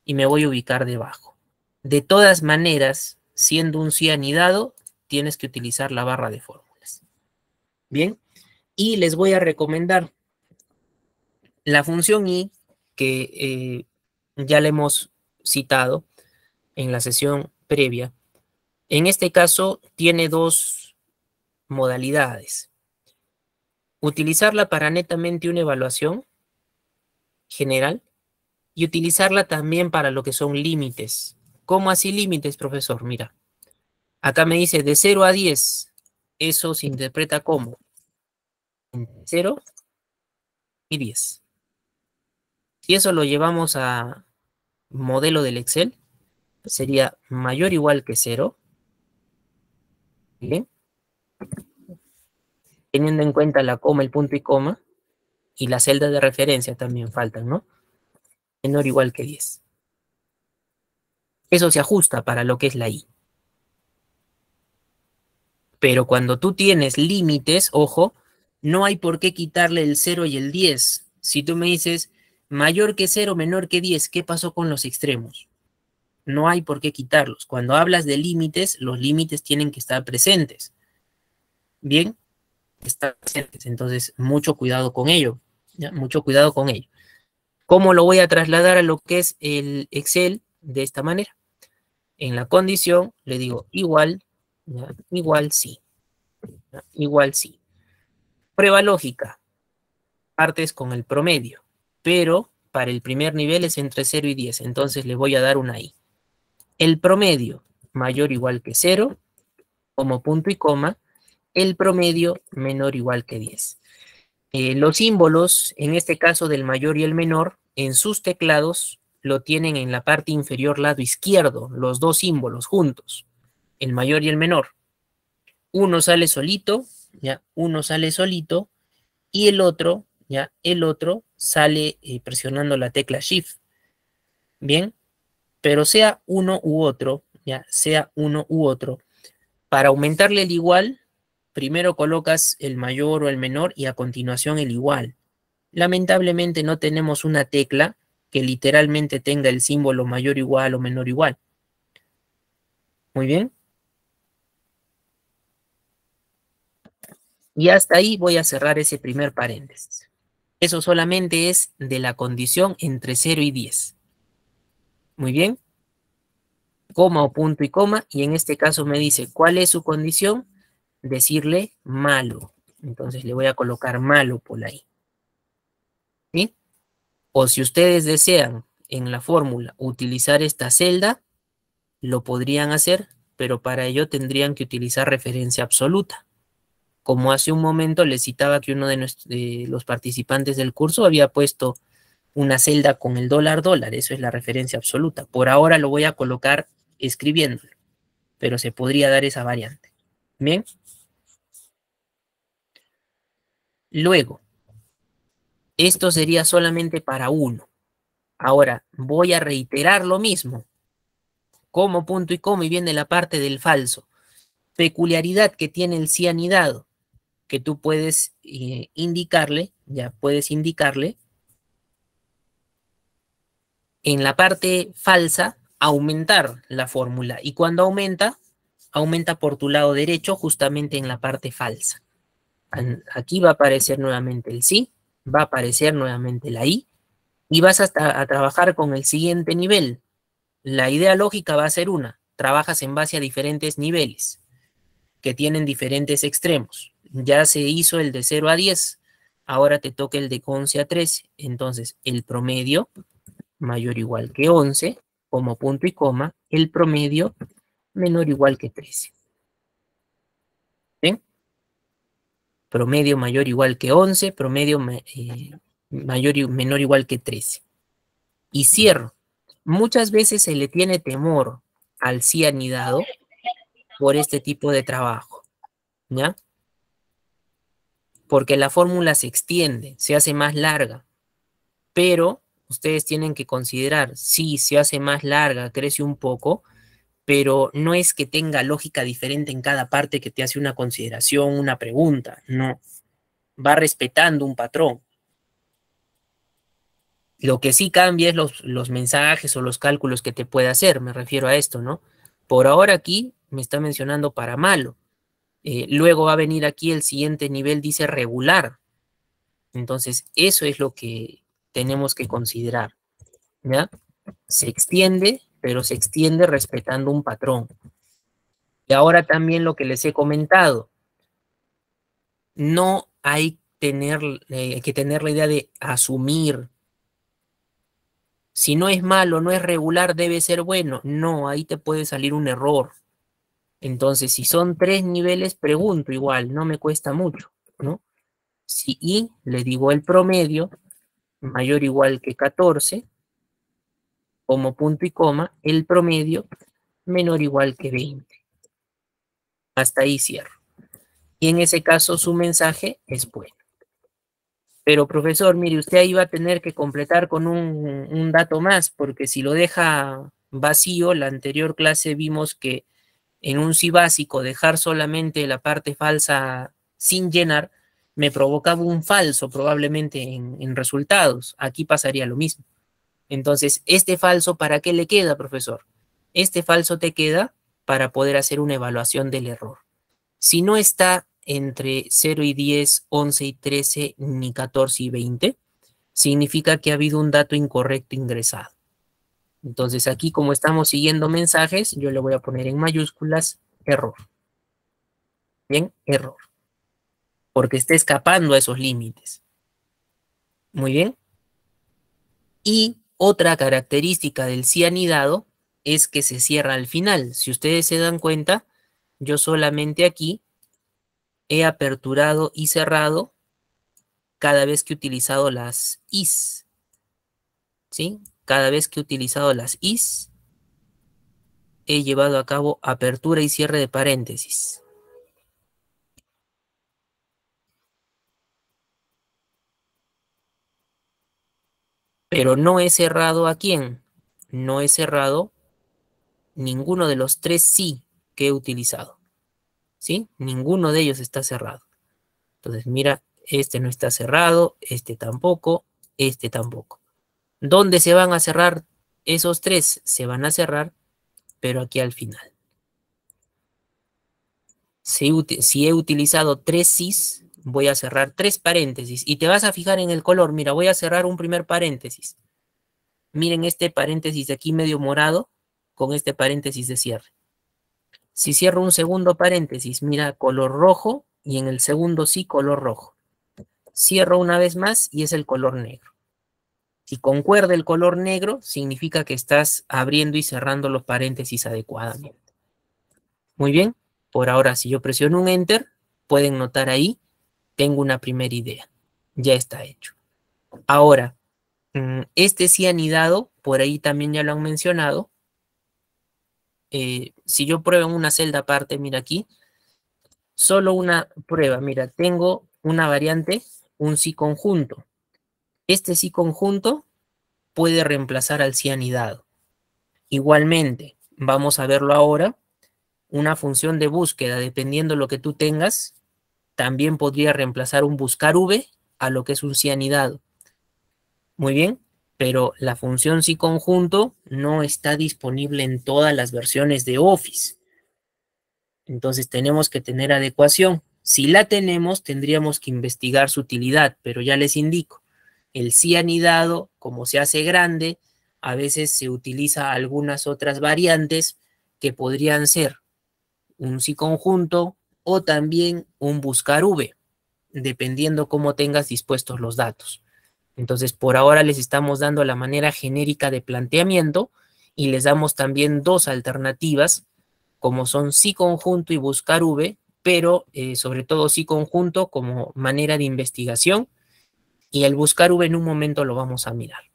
Speaker 1: y me voy a ubicar debajo. De todas maneras, siendo un sí anidado, tienes que utilizar la barra de fórmulas. Bien, y les voy a recomendar la función i, que ya la hemos citado en la sesión previa. En este caso, tiene dos modalidades. Utilizarla para netamente una evaluación general y utilizarla también para lo que son límites. ¿Cómo así límites, profesor? Mira, acá me dice de 0 a 10. Eso se interpreta como 0 y 10. Si eso lo llevamos a modelo del Excel, sería mayor o igual que 0. Bien. Teniendo en cuenta la coma, el punto y coma, y la celda de referencia también faltan, ¿no? Menor o igual que 10. Eso se ajusta para lo que es la i. Pero cuando tú tienes límites, ojo, no hay por qué quitarle el 0 y el 10. Si tú me dices mayor que 0, menor que 10, ¿qué pasó con los extremos? No hay por qué quitarlos. Cuando hablas de límites, los límites tienen que estar presentes. Bien, están presentes. Entonces, mucho cuidado con ello. ¿Ya? Mucho cuidado con ello. ¿Cómo lo voy a trasladar a lo que es el Excel? De esta manera. En la condición le digo igual, ¿ya? Igual sí. ¿Ya? Igual sí. Prueba lógica. Partes con el promedio. Pero para el primer nivel es entre 0 y 10. Entonces le voy a dar una i. El promedio mayor o igual que 0, como punto y coma. El promedio menor o igual que 10. Los símbolos, en este caso del mayor y el menor, en sus teclados lo tienen en la parte inferior lado izquierdo, los dos símbolos juntos, el mayor y el menor. Uno sale solito, ¿ya? Uno sale solito y el otro, ¿ya? El otro sale presionando la tecla Shift. Bien, pero sea uno u otro, ¿ya? Sea uno u otro, para aumentarle el igual, primero colocas el mayor o el menor y a continuación el igual. Lamentablemente no tenemos una tecla que literalmente tenga el símbolo mayor igual o menor igual. Muy bien. Y hasta ahí voy a cerrar ese primer paréntesis. Eso solamente es de la condición entre 0 y 10. Muy bien. Coma o punto y coma. Y en este caso me dice, ¿cuál es su condición? Decirle malo. Entonces le voy a colocar malo por ahí. ¿Sí? O si ustedes desean en la fórmula utilizar esta celda, lo podrían hacer pero para ello tendrían que utilizar referencia absoluta. Como hace un momento les citaba que uno de los participantes del curso había puesto una celda con el dólar, eso es la referencia absoluta. Por ahora lo voy a colocar escribiéndolo, pero se podría dar esa variante. Bien. Luego, esto sería solamente para uno. Ahora, voy a reiterar lo mismo. Como punto y coma, y viene la parte del falso. Peculiaridad que tiene el cianidado, que tú puedes indicarle, ya puedes indicarle, en la parte falsa, aumentar la fórmula. Y cuando aumenta, aumenta por tu lado derecho, justamente en la parte falsa. Aquí va a aparecer nuevamente el sí, va a aparecer nuevamente la i, y vas a trabajar con el siguiente nivel. La idea lógica va a ser una. Trabajas en base a diferentes niveles que tienen diferentes extremos. Ya se hizo el de 0 a 10. Ahora te toca el de 11 a 13. Entonces, el promedio mayor o igual que 11, como punto y coma, el promedio menor o igual que 13. ¿Bien? Promedio mayor o igual que 11, promedio mayor y menor o igual que 13. Y cierro. Muchas veces se le tiene temor al cianidado por este tipo de trabajo, ¿ya? Porque la fórmula se extiende, se hace más larga, pero ustedes tienen que considerar, sí, se hace más larga, crece un poco, pero no es que tenga lógica diferente en cada parte que te hace una consideración, una pregunta, no, va respetando un patrón. Lo que sí cambia es los mensajes o los cálculos que te puede hacer, me refiero a esto, ¿no? Por ahora aquí me está mencionando para malo. Luego va a venir aquí el siguiente nivel, dice regular. Entonces, eso es lo que tenemos que considerar, ¿ya? Se extiende, pero se extiende respetando un patrón. Y ahora también lo que les he comentado, no hay que tener la idea de asumir. Si no es malo, no es regular, debe ser bueno. No, ahí te puede salir un error. Entonces, si son 3 niveles, pregunto igual, no me cuesta mucho, ¿no? Si I, le digo el promedio, mayor o igual que 14, como punto y coma, el promedio menor o igual que 20. Hasta ahí cierro. Y en ese caso su mensaje es bueno. Pero profesor, mire, usted ahí va a tener que completar con un dato más, porque si lo deja vacío, la anterior clase vimos que en un sí básico dejar solamente la parte falsa sin llenar me provocaba un falso probablemente en resultados. Aquí pasaría lo mismo. Entonces, ¿este falso para qué le queda, profesor? Este falso te queda para poder hacer una evaluación del error. Si no está entre 0 y 10, 11 y 13, ni 14 y 20, significa que ha habido un dato incorrecto ingresado. Entonces aquí, como estamos siguiendo mensajes, yo le voy a poner en mayúsculas error. Bien, error. Porque está escapando a esos límites. Muy bien. Y otra característica del cianidado es que se cierra al final. Si ustedes se dan cuenta, yo solamente aquí he aperturado y cerrado cada vez que he utilizado las is. ¿Sí? Cada vez que he utilizado las is, he llevado a cabo apertura y cierre de paréntesis. Pero no he cerrado ¿a quién? No he cerrado ninguno de los 3 sí que he utilizado. ¿Sí? Ninguno de ellos está cerrado. Entonces, mira, este no está cerrado, este tampoco, este tampoco. ¿Dónde se van a cerrar esos 3? Se van a cerrar, pero aquí al final. Si he utilizado 3 sís, voy a cerrar 3 paréntesis. Y te vas a fijar en el color. Mira, voy a cerrar un primer paréntesis. Miren este paréntesis de aquí medio morado con este paréntesis de cierre. Si cierro un segundo paréntesis, mira, color rojo y en el segundo sí, color rojo. Cierro una vez más y es el color negro. Si concuerda el color negro, significa que estás abriendo y cerrando los paréntesis adecuadamente. Muy bien, por ahora si yo presiono un Enter, pueden notar ahí, tengo una primera idea. Ya está hecho. Ahora, este cianidado, por ahí también ya lo han mencionado. Si yo pruebo en una celda aparte, mira aquí, solo una prueba, mira, tengo una variante, un sí conjunto. Este sí conjunto puede reemplazar al cianidado. Igualmente, vamos a verlo ahora, una función de búsqueda, dependiendo de lo que tú tengas, también podría reemplazar un buscar V a lo que es un cianidado. Muy bien, pero la función sí conjunto no está disponible en todas las versiones de Office. Entonces tenemos que tener adecuación. Si la tenemos, tendríamos que investigar su utilidad, pero ya les indico, el cianidado, como se hace grande, a veces se utiliza algunas otras variantes que podrían ser un sí conjunto o también un buscar V, dependiendo cómo tengas dispuestos los datos. Entonces, por ahora les estamos dando la manera genérica de planteamiento y les damos también dos alternativas, como son sí conjunto y buscar V, pero sobre todo sí conjunto como manera de investigación, y el buscar V en un momento lo vamos a mirar.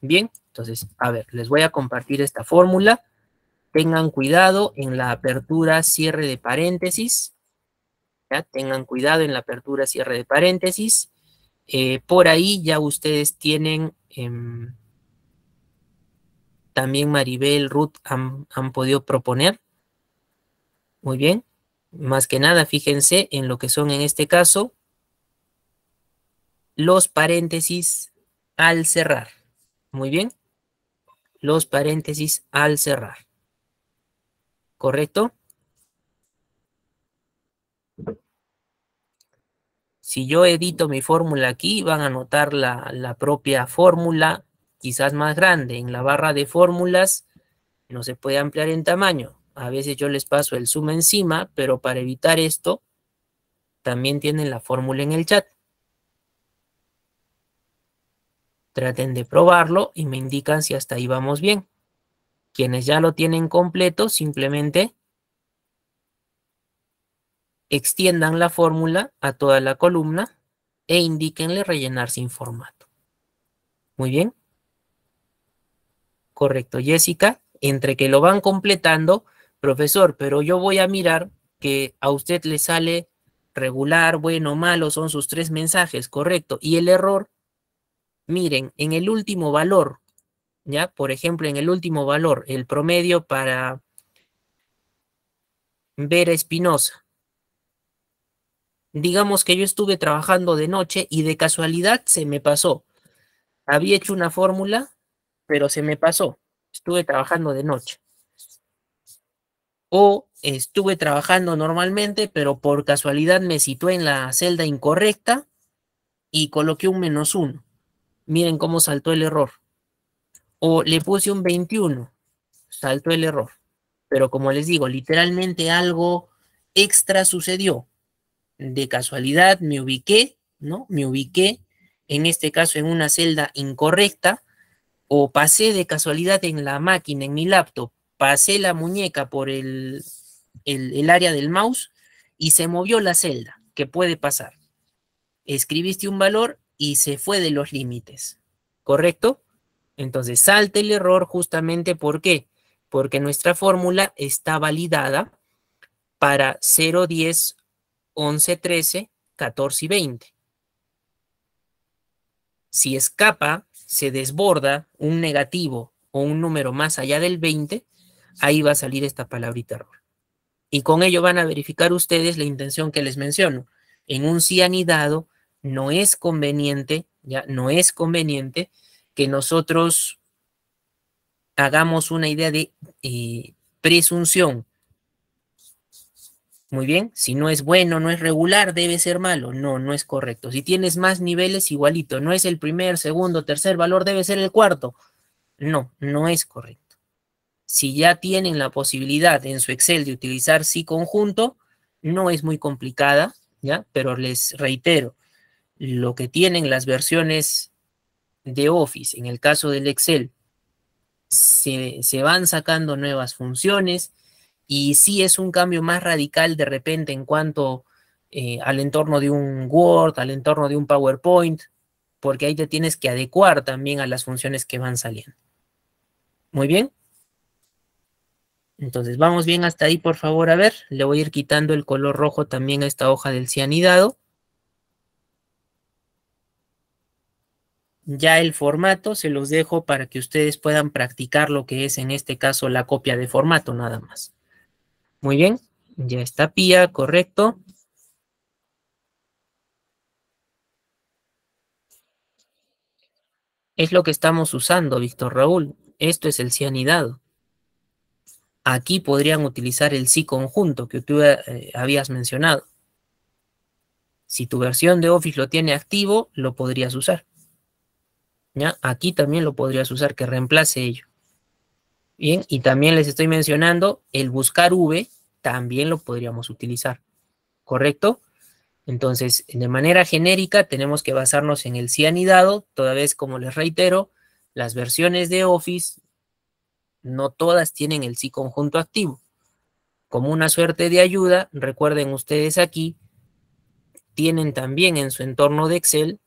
Speaker 1: Bien, entonces, a ver, les voy a compartir esta fórmula. Tengan cuidado en la apertura, cierre de paréntesis. ¿Ya? Tengan cuidado en la apertura, cierre de paréntesis. Por ahí ya ustedes tienen, también Maribel, Ruth han podido proponer. Muy bien. Más que nada, fíjense en lo que son en este caso los paréntesis al cerrar. Muy bien. Los paréntesis al cerrar. ¿Correcto? Si yo edito mi fórmula aquí, van a notar la propia fórmula, quizás más grande. En la barra de fórmulas no se puede ampliar en tamaño. A veces yo les paso el zoom encima, pero para evitar esto, también tienen la fórmula en el chat. Traten de probarlo y me indican si hasta ahí vamos bien. Quienes ya lo tienen completo, simplemente extiendan la fórmula a toda la columna e indíquenle rellenar sin formato. Muy bien. Correcto, Jessica. Entre que lo van completando, profesor, pero yo voy a mirar que a usted le sale regular, bueno, malo, son sus 3 mensajes, correcto. Y el error, miren, en el último valor, ¿ya? Por ejemplo, en el último valor, el promedio para Vera Espinosa. Digamos que yo estuve trabajando de noche y de casualidad se me pasó. Había hecho una fórmula, pero se me pasó. Estuve trabajando de noche. O estuve trabajando normalmente, pero por casualidad me situé en la celda incorrecta y coloqué un -1. Miren cómo saltó el error. O le puse un 21, saltó el error. Pero como les digo, literalmente algo extra sucedió. De casualidad me ubiqué, ¿no? Me ubiqué, en este caso, en una celda incorrecta, o pasé de casualidad en la máquina, en mi laptop, pasé la muñeca por el área del mouse y se movió la celda, que puede pasar. Escribiste un valor y se fue de los límites, ¿correcto? Entonces salta el error justamente ¿por qué? Porque nuestra fórmula está validada para 0, 10, 11, 13, 14 y 20. Si escapa, se desborda un negativo o un número más allá del 20, ahí va a salir esta palabrita error. Y con ello van a verificar ustedes la intención que les menciono. En un cianidado no es conveniente, ya no es conveniente que nosotros hagamos una idea de presunción. Muy bien, si no es bueno, no es regular, debe ser malo. No, no es correcto. Si tienes más niveles, igualito. No es el primer, segundo, tercer valor, debe ser el cuarto. No, no es correcto. Si ya tienen la posibilidad en su Excel de utilizar sí conjunto, no es muy complicada, ¿ya? Pero les reitero, lo que tienen las versiones de Office, en el caso del Excel, se van sacando nuevas funciones Y sí es un cambio más radical de repente en cuanto al entorno de un Word, al entorno de un PowerPoint, porque ahí te tienes que adecuar también a las funciones que van saliendo. Muy bien. Entonces, vamos bien hasta ahí, por favor, a ver. Le voy a ir quitando el color rojo también a esta hoja del cianidado. Ya el formato se los dejo para que ustedes puedan practicar lo que es en este caso la copia de formato nada más. Muy bien, ya está Pía, correcto. Es lo que estamos usando, Víctor Raúl. Esto es el cianidado. Aquí podrían utilizar el sí conjunto que tú habías mencionado. Si tu versión de Office lo tiene activo, lo podrías usar. ¿Ya? Aquí también lo podrías usar, que reemplace ello. Bien, y también les estoy mencionando el buscar V, también lo podríamos utilizar. ¿Correcto? Entonces, de manera genérica, tenemos que basarnos en el cianidado, toda vez, como les reitero, las versiones de Office, no todas tienen el sí conjunto activo. Como una suerte de ayuda, recuerden ustedes aquí, tienen también en su entorno de Excel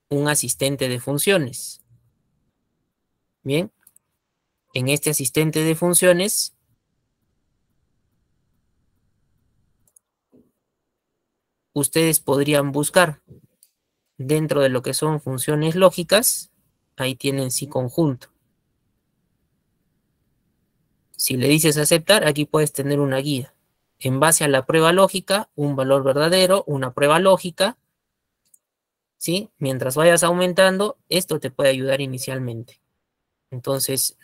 Speaker 1: un asistente de funciones. Bien, en este asistente de funciones, ustedes podrían buscar dentro de lo que son funciones lógicas, ahí tienen sí conjunto. Si le dices aceptar, aquí puedes tener una guía. En base a la prueba lógica, un valor verdadero, una prueba lógica, ¿sí? Mientras vayas aumentando, esto te puede ayudar inicialmente. Entonces,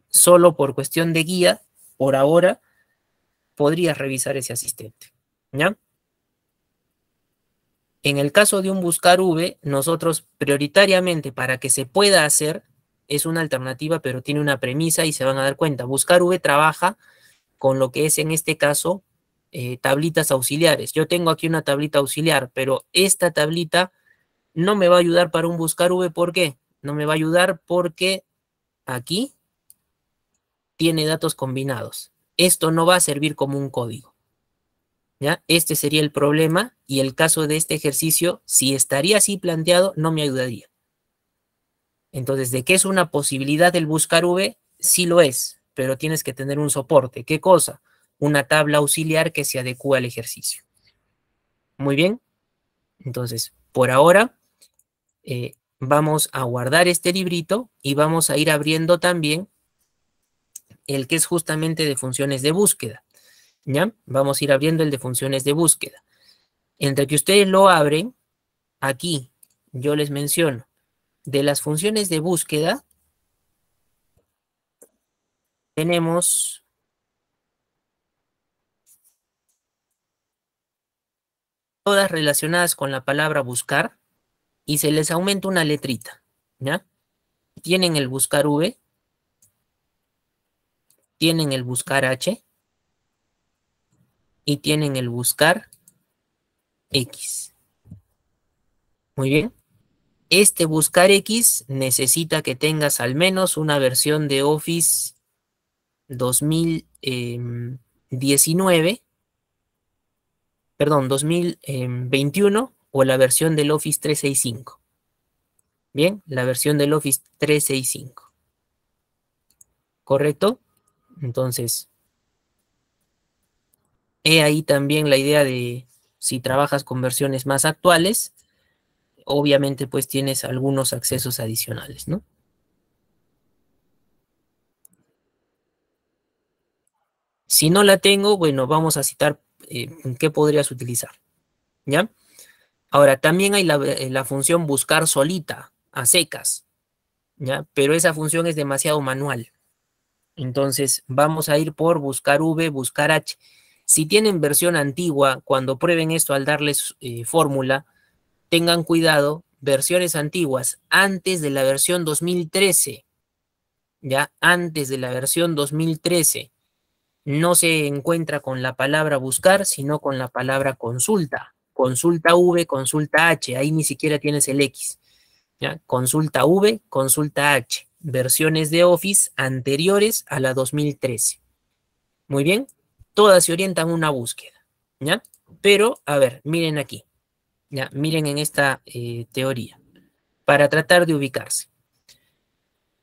Speaker 1: solo por cuestión de guía, por ahora, podrías revisar ese asistente, ¿ya? En el caso de un buscar V, nosotros prioritariamente para que se pueda hacer, es una alternativa, pero tiene una premisa y se van a dar cuenta. Buscar V trabaja con lo que es en este caso tablitas auxiliares. Yo tengo aquí una tablita auxiliar, pero esta tablita no me va a ayudar para un buscar V. ¿Por qué? No me va a ayudar porque aquí tiene datos combinados. Esto no va a servir como un código. ¿Ya? Este sería el problema y el caso de este ejercicio, si estaría así planteado, no me ayudaría. Entonces, ¿de qué es una posibilidad el buscar V? Sí lo es, pero tienes que tener un soporte. ¿Qué cosa? Una tabla auxiliar que se adecue al ejercicio. Muy bien. Entonces, por ahora, vamos a guardar este librito y vamos a ir abriendo también el que es justamente de funciones de búsqueda. ¿Ya? Vamos a ir abriendo el de funciones de búsqueda. Entre que ustedes lo abren, aquí yo les menciono, de las funciones de búsqueda, tenemos todas relacionadas con la palabra buscar y se les aumenta una letrita, ¿ya? Tienen el buscar V, tienen el buscar H y tienen el buscar X. Muy bien. Este buscar X necesita que tengas al menos una versión de Office 2019, perdón, 2021 o la versión del Office 365. Bien, la versión del Office 365. ¿Correcto? Entonces, he ahí también la idea de si trabajas con versiones más actuales, obviamente pues tienes algunos accesos adicionales, ¿no? Si no la tengo, bueno, vamos a citar qué podrías utilizar, ¿ya? Ahora, también hay la función buscar solita, a secas, ¿ya? Pero esa función es demasiado manual. Entonces, vamos a ir por buscar V, buscar H. Si tienen versión antigua, cuando prueben esto al darles fórmula, tengan cuidado, versiones antiguas, antes de la versión 2013, ya antes de la versión 2013, no se encuentra con la palabra buscar, sino con la palabra consulta. Consulta V, consulta H, ahí ni siquiera tienes el X. ¿Ya? Consulta V, consulta H. Versiones de Office anteriores a la 2013. Muy bien, todas se orientan a una búsqueda, ¿ya? Pero, a ver, miren aquí, ¿ya? Miren en esta teoría, para tratar de ubicarse.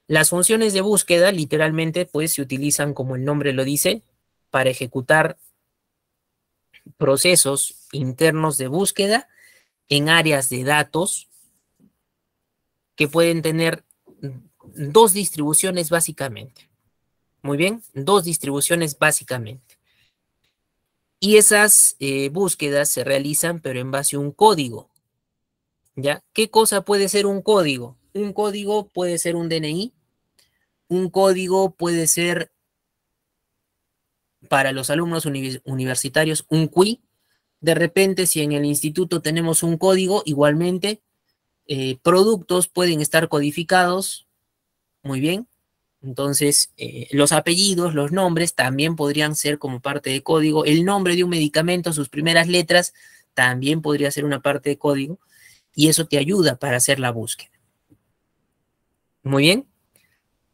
Speaker 1: Las funciones de búsqueda, literalmente, pues se utilizan, como el nombre lo dice, para ejecutar procesos internos de búsqueda en áreas de datos que pueden tener dos distribuciones básicamente. Muy bien, dos distribuciones básicamente. Y esas búsquedas se realizan, pero en base a un código. ¿Ya? ¿Qué cosa puede ser un código? Un código puede ser un DNI, un código puede ser para los alumnos universitarios un QUI. De repente, si en el instituto tenemos un código, igualmente, productos pueden estar codificados, muy bien. Entonces, los apellidos, los nombres también podrían ser como parte de código. El nombre de un medicamento, sus primeras letras, también podría ser una parte de código. Y eso te ayuda para hacer la búsqueda. Muy bien.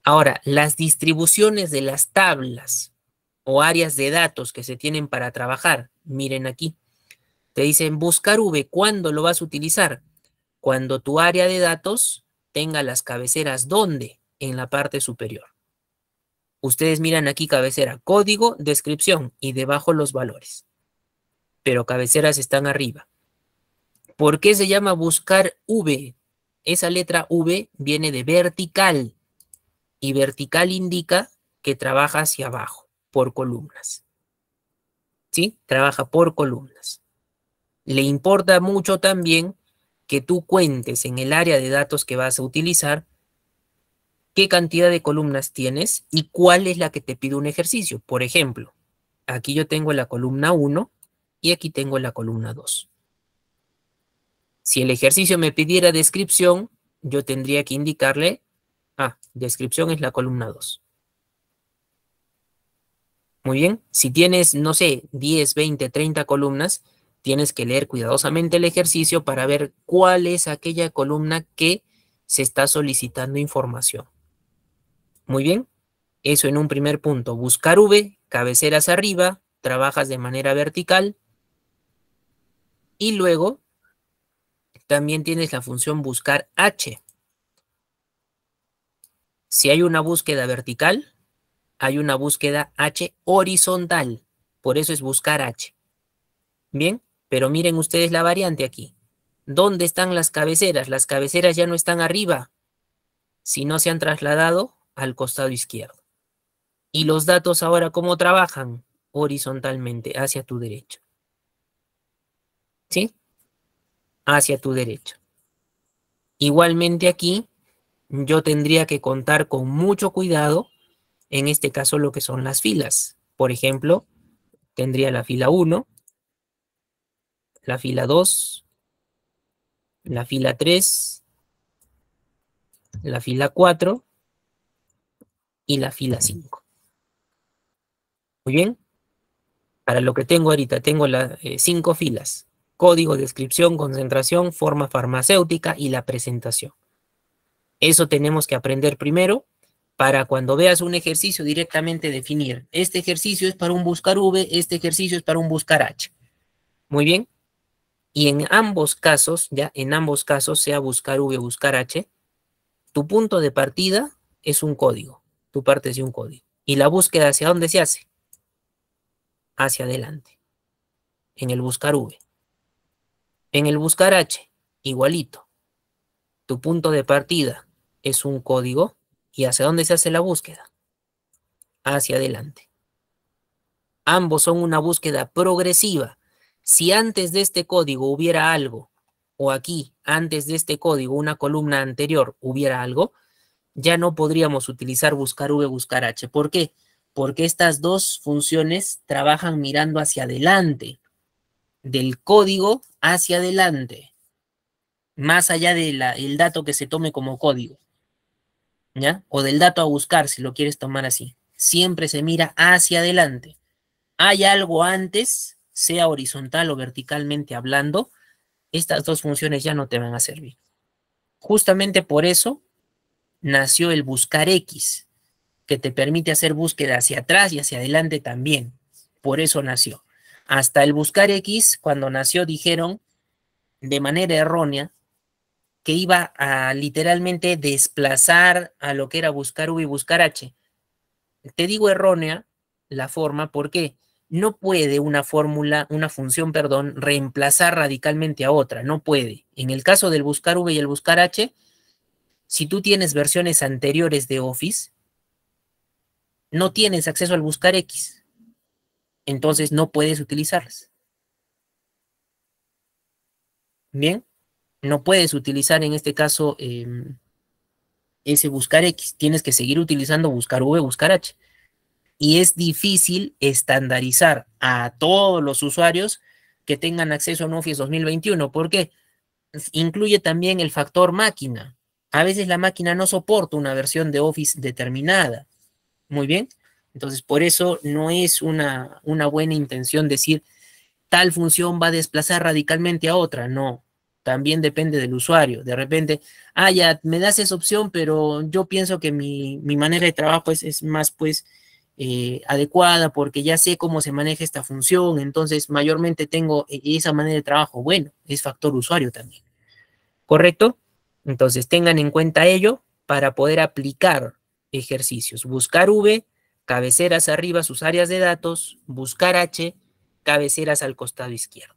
Speaker 1: Ahora, las distribuciones de las tablas o áreas de datos que se tienen para trabajar, miren aquí. Te dicen buscar V, ¿cuándo lo vas a utilizar? Cuando tu área de datos tenga las cabeceras, ¿dónde? En la parte superior. Ustedes miran aquí cabecera, código, descripción y debajo los valores. Pero cabeceras están arriba. ¿Por qué se llama buscar V? Esa letra V viene de vertical y vertical indica que trabaja hacia abajo, por columnas. ¿Sí? Trabaja por columnas. Le importa mucho también que tú cuentes en el área de datos que vas a utilizar qué cantidad de columnas tienes y cuál es la que te pide un ejercicio. Por ejemplo, aquí yo tengo la columna 1 y aquí tengo la columna 2. Si el ejercicio me pidiera descripción, yo tendría que indicarle, descripción es la columna 2. Muy bien, si tienes, no sé, 10, 20, 30 columnas, tienes que leer cuidadosamente el ejercicio para ver cuál es aquella columna que se está solicitando información. Muy bien, eso en un primer punto. Buscar V, cabeceras arriba, trabajas de manera vertical y luego también tienes la función buscar H. Si hay una búsqueda vertical, hay una búsqueda H horizontal. Por eso es buscar H. Bien, pero miren ustedes la variante aquí. ¿Dónde están las cabeceras? Las cabeceras ya no están arriba, sino se han trasladado al costado izquierdo. Y los datos ahora, ¿cómo trabajan? Horizontalmente, hacia tu derecha. ¿Sí? Hacia tu derecha. Igualmente aquí, yo tendría que contar con mucho cuidado, en este caso, lo que son las filas. Por ejemplo, tendría la fila 1, la fila 2, la fila 3, la fila 4 y la fila 5. Muy bien. Para lo que tengo ahorita, tengo las 5 filas. Código, descripción, concentración, forma farmacéutica y la presentación. Eso tenemos que aprender primero para cuando veas un ejercicio directamente definir. Este ejercicio es para un buscar V, este ejercicio es para un buscar H. Muy bien. Y en ambos casos, sea buscar V o buscar H, tu punto de partida es un código. Tú partes de un código. Y la búsqueda, ¿hacia dónde se hace? Hacia adelante. En el buscar V. En el buscar H, igualito. Tu punto de partida es un código. ¿Y hacia dónde se hace la búsqueda? Hacia adelante. Ambos son una búsqueda progresiva. Si antes de este código hubiera algo, o aquí, antes de este código, una columna anterior hubiera algo, ya no podríamos utilizar buscar V, buscar H. ¿Por qué? Porque estas dos funciones trabajan mirando hacia adelante, del código hacia adelante, más allá del dato que se tome como código, ¿ya? O del dato a buscar, si lo quieres tomar así. Siempre se mira hacia adelante. Hay algo antes, sea horizontal o verticalmente hablando, estas dos funciones ya no te van a servir. Justamente por eso nació el buscar X. que te permite hacer búsqueda hacia atrás y hacia adelante también. Por eso nació. Hasta el buscar X, cuando nació, dijeron de manera errónea que iba a literalmente desplazar a lo que era buscar V y buscar H. Te digo errónea la forma porque no puede una fórmula, una función, perdón, reemplazar radicalmente a otra. No puede. En el caso del buscar V y el buscar H, si tú tienes versiones anteriores de Office, no tienes acceso al buscar X. Entonces no puedes utilizarlas. Bien, no puedes utilizar en este caso ese buscar X. Tienes que seguir utilizando buscar V, buscar H. Y es difícil estandarizar a todos los usuarios que tengan acceso a un Office 2021, porque incluye también el factor máquina. A veces la máquina no soporta una versión de Office determinada. Muy bien. Entonces, por eso no es una buena intención decir tal función va a desplazar radicalmente a otra. No, también depende del usuario. De repente, ya me das esa opción, pero yo pienso que mi manera de trabajo es más, pues, adecuada porque ya sé cómo se maneja esta función, entonces mayormente tengo esa manera de trabajo. Bueno, es factor usuario también. ¿Correcto? Entonces tengan en cuenta ello para poder aplicar ejercicios. Buscar V, cabeceras arriba sus áreas de datos, buscar H, cabeceras al costado izquierdo.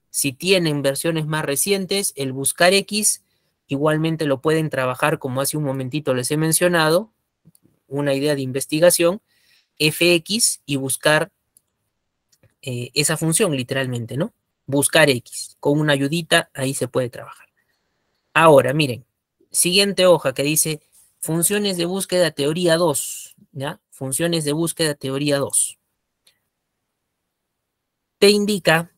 Speaker 1: Si tienen versiones más recientes, el buscar X igualmente lo pueden trabajar como hace un momentito les he mencionado, una idea de investigación, fx y buscar esa función literalmente, ¿no? Buscar X. Con una ayudita ahí se puede trabajar. Ahora, miren, siguiente hoja que dice funciones de búsqueda teoría 2, ¿ya? Funciones de búsqueda teoría 2. Te indica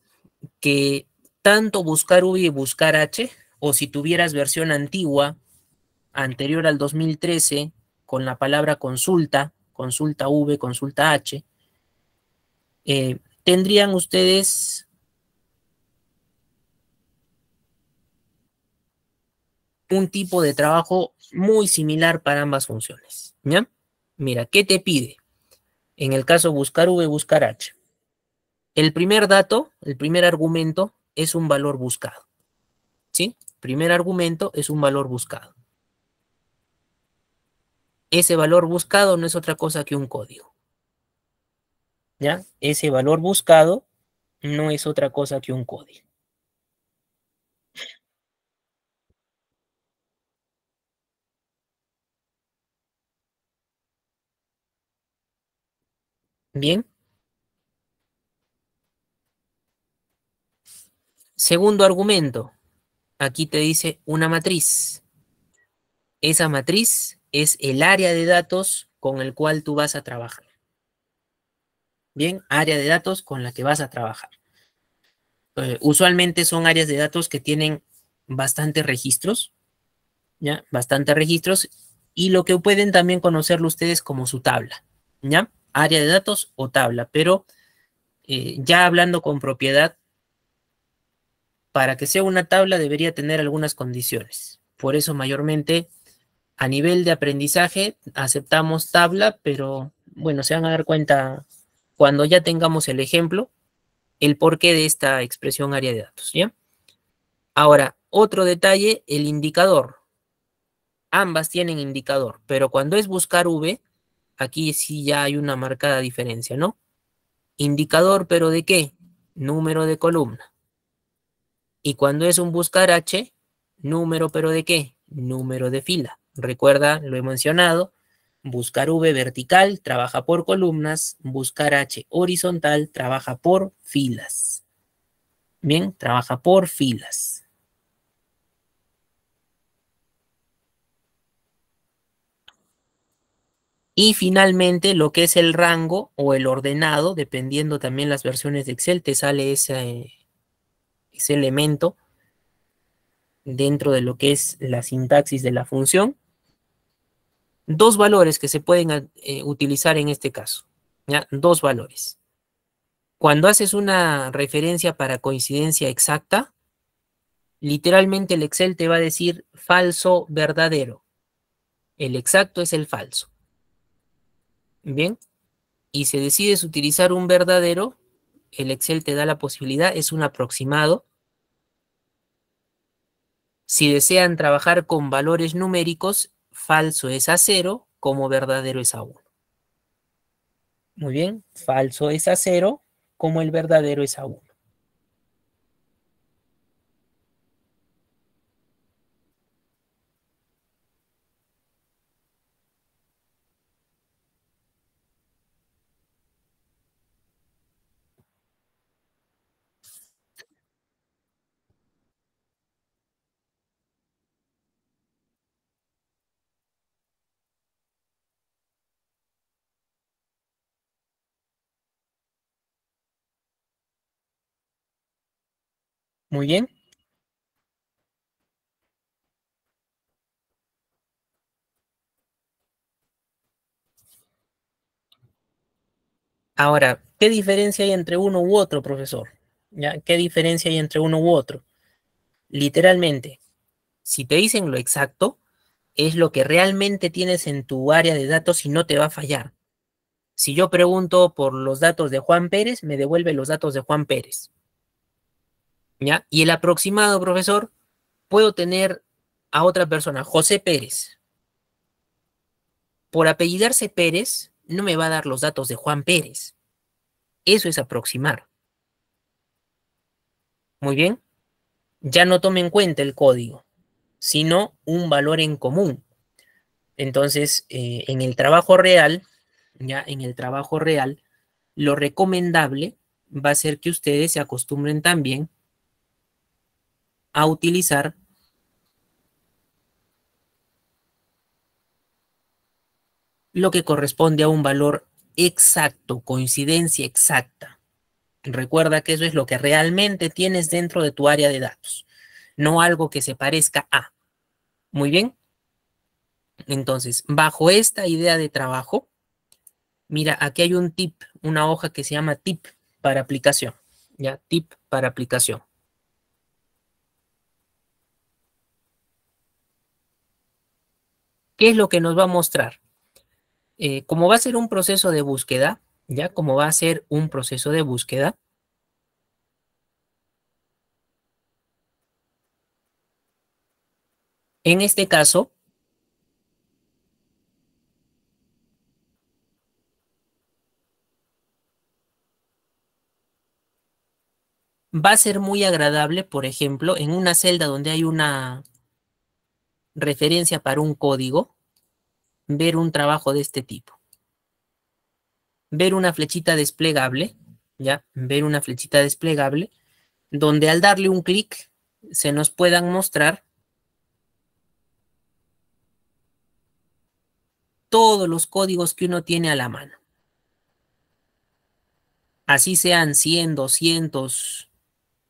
Speaker 1: que tanto buscar V y buscar H, o si tuvieras versión antigua, anterior al 2013, con la palabra consulta, consulta V, consulta H, tendrían ustedes un tipo de trabajo muy similar para ambas funciones, ¿ya? Mira, ¿qué te pide? En el caso buscar V, buscar H. El primer dato, el primer argumento es un valor buscado, ¿sí? Primer argumento es un valor buscado. Ese valor buscado no es otra cosa que un código, ¿ya? Ese valor buscado no es otra cosa que un código. Bien. Segundo argumento, aquí te dice una matriz. Esa matriz es el área de datos con el cual tú vas a trabajar. Bien, área de datos con la que vas a trabajar. Usualmente son áreas de datos que tienen bastantes registros, ¿ya? Bastantes registros, y lo que pueden también conocerlo ustedes como su tabla, ¿ya? Área de datos o tabla, pero ya hablando con propiedad, para que sea una tabla debería tener algunas condiciones. Por eso mayormente a nivel de aprendizaje aceptamos tabla, pero bueno, se van a dar cuenta cuando ya tengamos el ejemplo, el porqué de esta expresión área de datos, ¿ya? Ahora, otro detalle, el indicador. Ambas tienen indicador, pero cuando es buscar V, aquí sí ya hay una marcada diferencia, ¿no? Indicador, pero ¿de qué? Número de columna. Y cuando es un buscar H, número, pero ¿de qué? Número de fila. Recuerda, lo he mencionado, buscar V vertical trabaja por columnas, buscar H horizontal trabaja por filas. Bien, trabaja por filas. Y finalmente, lo que es el rango o el ordenado, dependiendo también las versiones de Excel, te sale ese elemento dentro de lo que es la sintaxis de la función. Dos valores que se pueden utilizar en este caso, ¿ya? Dos valores. Cuando haces una referencia para coincidencia exacta, literalmente el Excel te va a decir falso, verdadero. El exacto es el falso. Bien, y si decides utilizar un verdadero, el Excel te da la posibilidad, es un aproximado. Si desean trabajar con valores numéricos, falso es a 0, como verdadero es a 1. Muy bien, falso es a 0, como el verdadero es a 1. Muy bien. Ahora, ¿qué diferencia hay entre uno u otro, profesor? ¿Ya? ¿Qué diferencia hay entre uno u otro? Literalmente, si te dicen lo exacto, es lo que realmente tienes en tu área de datos y no te va a fallar. Si yo pregunto por los datos de Juan Pérez, me devuelve los datos de Juan Pérez. ¿Ya? Y el aproximado, profesor, puedo tener a otra persona, José Pérez. Por apellidarse Pérez, no me va a dar los datos de Juan Pérez. Eso es aproximar. Muy bien. Ya no tome en cuenta el código, sino un valor en común. Entonces, en el trabajo real, ya en el trabajo real, lo recomendable va a ser que ustedes se acostumbren también a utilizar lo que corresponde a un valor exacto, coincidencia exacta. Recuerda que eso es lo que realmente tienes dentro de tu área de datos, no algo que se parezca a. Muy bien. Entonces, bajo esta idea de trabajo, mira, aquí hay un tip, una hoja que se llama tip para aplicación. Ya, tip para aplicación. ¿Qué es lo que nos va a mostrar? Como va a ser un proceso de búsqueda, ya, como va a ser un proceso de búsqueda, en este caso, va a ser muy agradable, por ejemplo, en una celda donde hay una referencia para un código, ver un trabajo de este tipo. Ver una flechita desplegable, ya, ver una flechita desplegable, donde al darle un clic se nos puedan mostrar todos los códigos que uno tiene a la mano. Así sean 100, 200,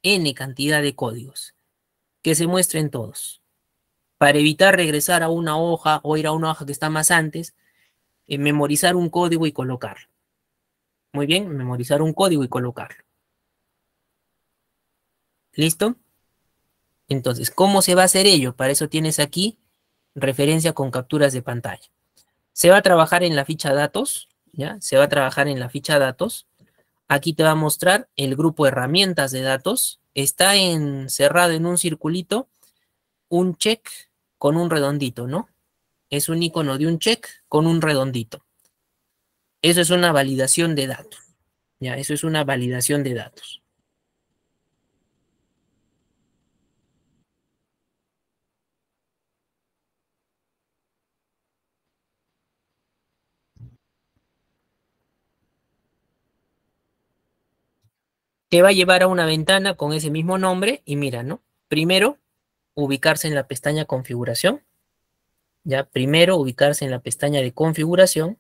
Speaker 1: N cantidad de códigos, que se muestren todos. Para evitar regresar a una hoja o ir a una hoja que está más antes, memorizar un código y colocarlo. Muy bien, memorizar un código y colocarlo. ¿Listo? Entonces, ¿cómo se va a hacer ello? Para eso tienes aquí referencia con capturas de pantalla. Se va a trabajar en la ficha datos, ¿ya? Se va a trabajar en la ficha datos. Aquí te va a mostrar el grupo herramientas de datos. Está encerrado en un circulito, un check con un redondito, ¿no? Es un icono de un check con un redondito. Eso es una validación de datos, ¿ya? Eso es una validación de datos. Te va a llevar a una ventana con ese mismo nombre y mira, ¿no? Primero, ubicarse en la pestaña configuración. Ya, primero ubicarse en la pestaña de configuración.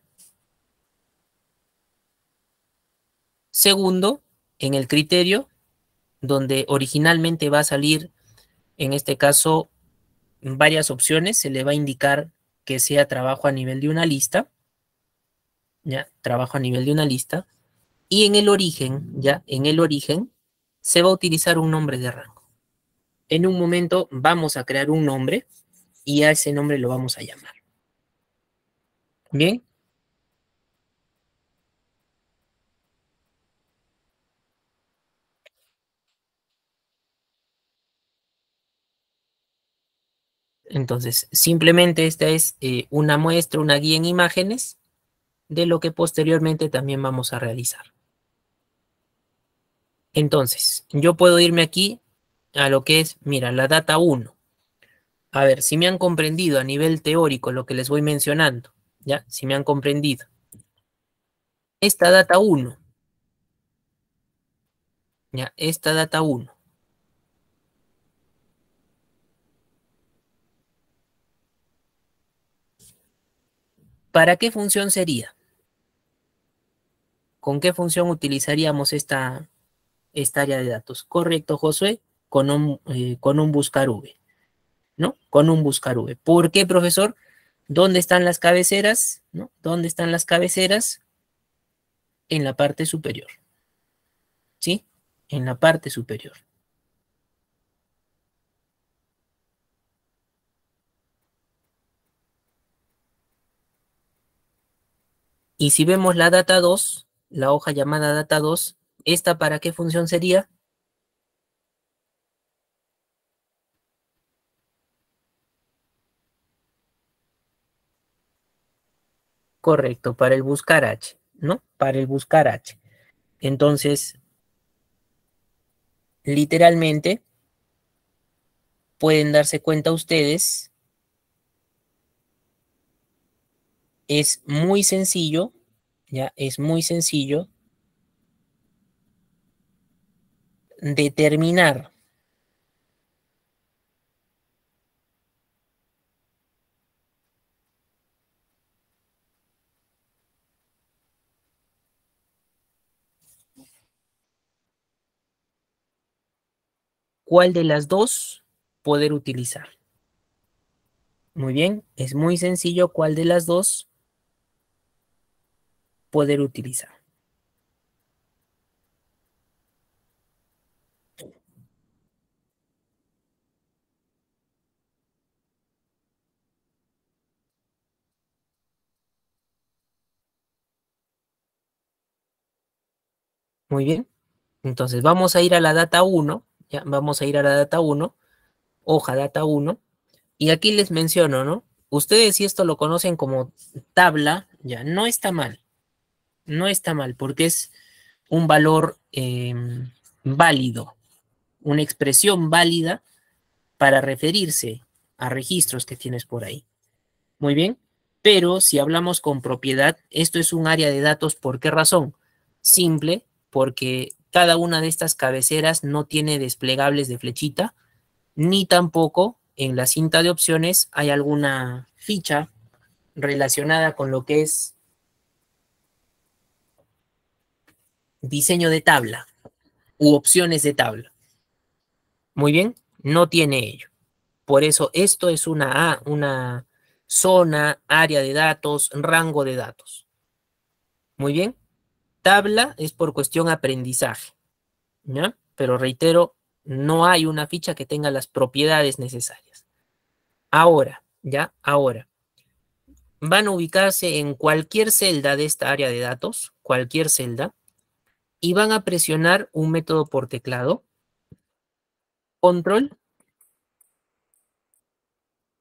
Speaker 1: Segundo, en el criterio, donde originalmente va a salir, en este caso, varias opciones. Se le va a indicar que sea trabajo a nivel de una lista. Ya, trabajo a nivel de una lista. Y en el origen, ya, en el origen, se va a utilizar un nombre de rango. En un momento vamos a crear un nombre y a ese nombre lo vamos a llamar. Bien, Entonces, simplemente esta es una muestra, una guía en imágenes de lo que posteriormente también vamos a realizar. Entonces, yo puedo irme aquí a lo que es, mira, la data 1. A ver, si me han comprendido a nivel teórico lo que les voy mencionando, ¿ya? Si me han comprendido. Esta data 1, ¿ya? Esta data 1. ¿Para qué función sería? ¿Con qué función utilizaríamos esta área de datos? Correcto, Josué, con un buscar V, ¿no? Con un buscar V. ¿Por qué, profesor? ¿Dónde están las cabeceras? ¿No? ¿Dónde están las cabeceras? En la parte superior, ¿sí? En la parte superior. Y si vemos la data 2, la hoja llamada data 2, ¿esta para qué función sería? Correcto, para el buscar H, ¿no? Para el buscar H. Entonces, literalmente, pueden darse cuenta ustedes, es muy sencillo, ya, es muy sencillo determinar cuál de las dos poder utilizar. Muy bien, es muy sencillo cuál de las dos poder utilizar. Muy bien, entonces vamos a ir a la data 1, ya, vamos a ir a la data 1, hoja data 1, y aquí les menciono, ¿no? Ustedes si esto lo conocen como tabla, ya, no está mal, no está mal, porque es un valor válido, una expresión válida para referirse a registros que tienes por ahí. Muy bien, pero si hablamos con propiedad, esto es un área de datos, ¿por qué razón? Simple, porque cada una de estas cabeceras no tiene desplegables de flechita, ni tampoco en la cinta de opciones hay alguna ficha relacionada con lo que es diseño de tabla u opciones de tabla. Muy bien, no tiene ello. Por eso esto es una zona, área de datos, rango de datos. Muy bien, tabla es por cuestión aprendizaje, ¿ya? Pero reitero, no hay una ficha que tenga las propiedades necesarias. Ahora, ¿ya? Ahora, van a ubicarse en cualquier celda de esta área de datos, cualquier celda, y van a presionar un método por teclado, control,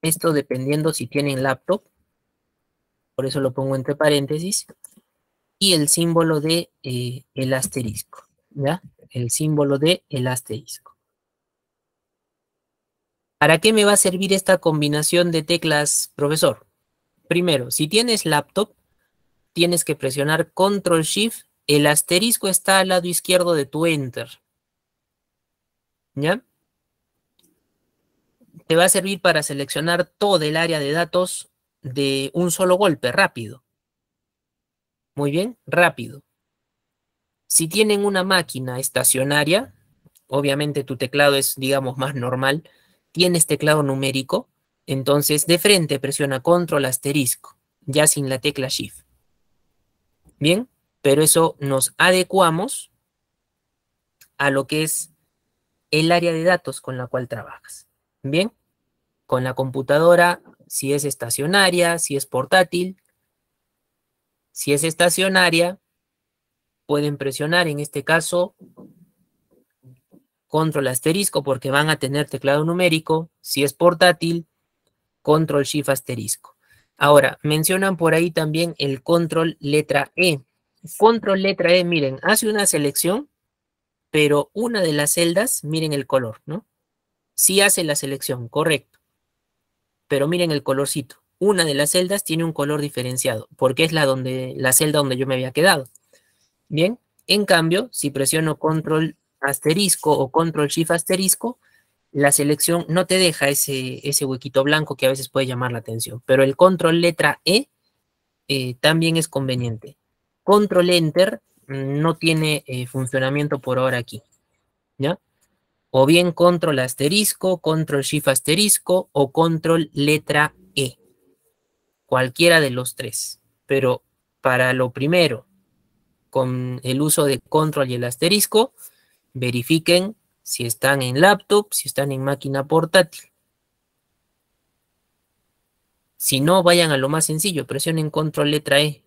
Speaker 1: esto dependiendo si tienen laptop, por eso lo pongo entre paréntesis, y el símbolo de el asterisco, ¿ya? El símbolo de el asterisco. ¿Para qué me va a servir esta combinación de teclas, profesor? Primero, si tienes laptop, tienes que presionar Control Shift, el asterisco está al lado izquierdo de tu Enter, ¿ya? Te va a servir para seleccionar todo el área de datos de un solo golpe, rápido. Muy bien, rápido. Si tienen una máquina estacionaria, obviamente tu teclado es, digamos, más normal, tienes teclado numérico, entonces de frente presiona Control asterisco, ya sin la tecla Shift. Bien, pero eso nos adecuamos a lo que es el área de datos con la cual trabajas. Bien, con la computadora, si es estacionaria, si es portátil, si es estacionaria, pueden presionar en este caso control asterisco porque van a tener teclado numérico. Si es portátil, control shift asterisco. Ahora, mencionan por ahí también el control letra E. Control letra E, miren, hace una selección, pero una de las celdas, miren el color, ¿no? Sí hace la selección, correcto. Pero miren el colorcito. Una de las celdas tiene un color diferenciado, porque es la celda donde yo me había quedado. Bien, en cambio, si presiono control asterisco o control shift asterisco, la selección no te deja ese huequito blanco que a veces puede llamar la atención. Pero el control letra E también es conveniente. Control enter no tiene funcionamiento por ahora aquí, ¿ya? O bien control asterisco, control shift asterisco o control letra E. Cualquiera de los tres. Pero para lo primero, con el uso de control y el asterisco, verifiquen si están en laptop, si están en máquina portátil. Si no, vayan a lo más sencillo, presionen control letra E.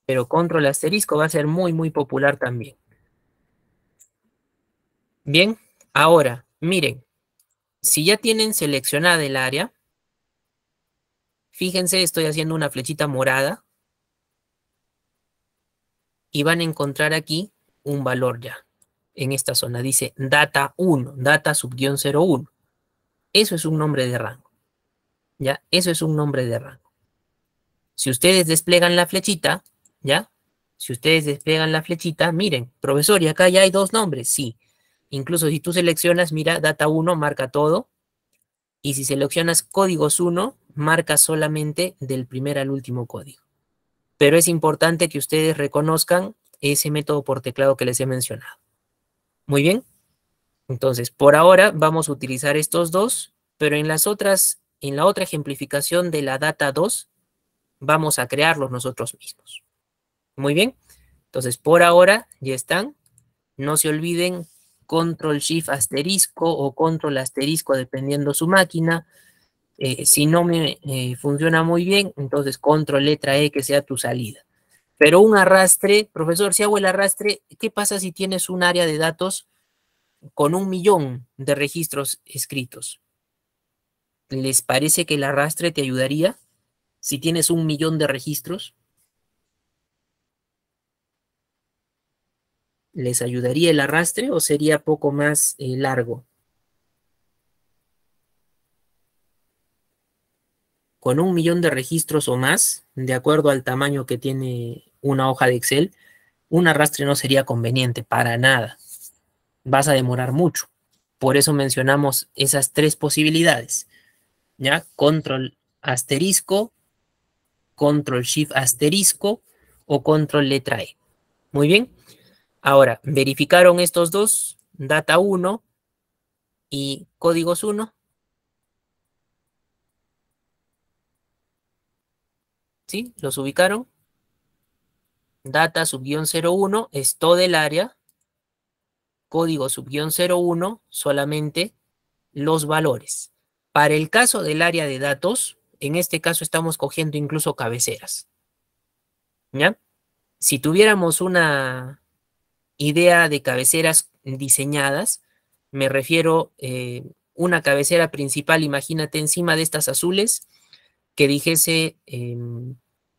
Speaker 1: Pero control asterisco va a ser muy, muy popular también. Bien, ahora, miren, si ya tienen seleccionada el área, fíjense, estoy haciendo una flechita morada y van a encontrar aquí un valor ya. En esta zona dice data 1, data sub-guión 01. Eso es un nombre de rango. ¿Ya? Eso es un nombre de rango. Si ustedes despliegan la flechita, ¿ya? Si ustedes despliegan la flechita, miren, profesor, y acá ya hay dos nombres, sí. Incluso si tú seleccionas, mira, data 1 marca todo. Y si seleccionas códigos 1, marca solamente del primer al último código. Pero es importante que ustedes reconozcan ese método por teclado que les he mencionado. Muy bien. Entonces, por ahora vamos a utilizar estos dos, pero en la otra ejemplificación de la data 2, vamos a crearlos nosotros mismos. Muy bien. Entonces, por ahora ya están. No se olviden control shift asterisco o control asterisco dependiendo su máquina. Si no me funciona muy bien, entonces control letra E que sea tu salida. Pero un arrastre, profesor, si hago el arrastre, ¿qué pasa si tienes un área de datos con 1.000.000 de registros escritos? ¿Les parece que el arrastre te ayudaría si tienes 1.000.000 de registros? ¿Les ayudaría el arrastre o sería poco más largo? Con 1.000.000 de registros o más, de acuerdo al tamaño que tiene una hoja de Excel, un arrastre no sería conveniente para nada. Vas a demorar mucho. Por eso mencionamos esas tres posibilidades. ¿Ya? Control asterisco, control shift asterisco o control letra E. Muy bien. Ahora, verificaron estos dos, data 1 y códigos 1. ¿Sí? ¿Los ubicaron? Data sub-guión 01 es todo el área. Código sub-guión 01 solamente los valores. Para el caso del área de datos, en este caso estamos cogiendo incluso cabeceras. ¿Ya? Si tuviéramos una idea de cabeceras diseñadas, me refiero una cabecera principal, imagínate encima de estas azules, que dijese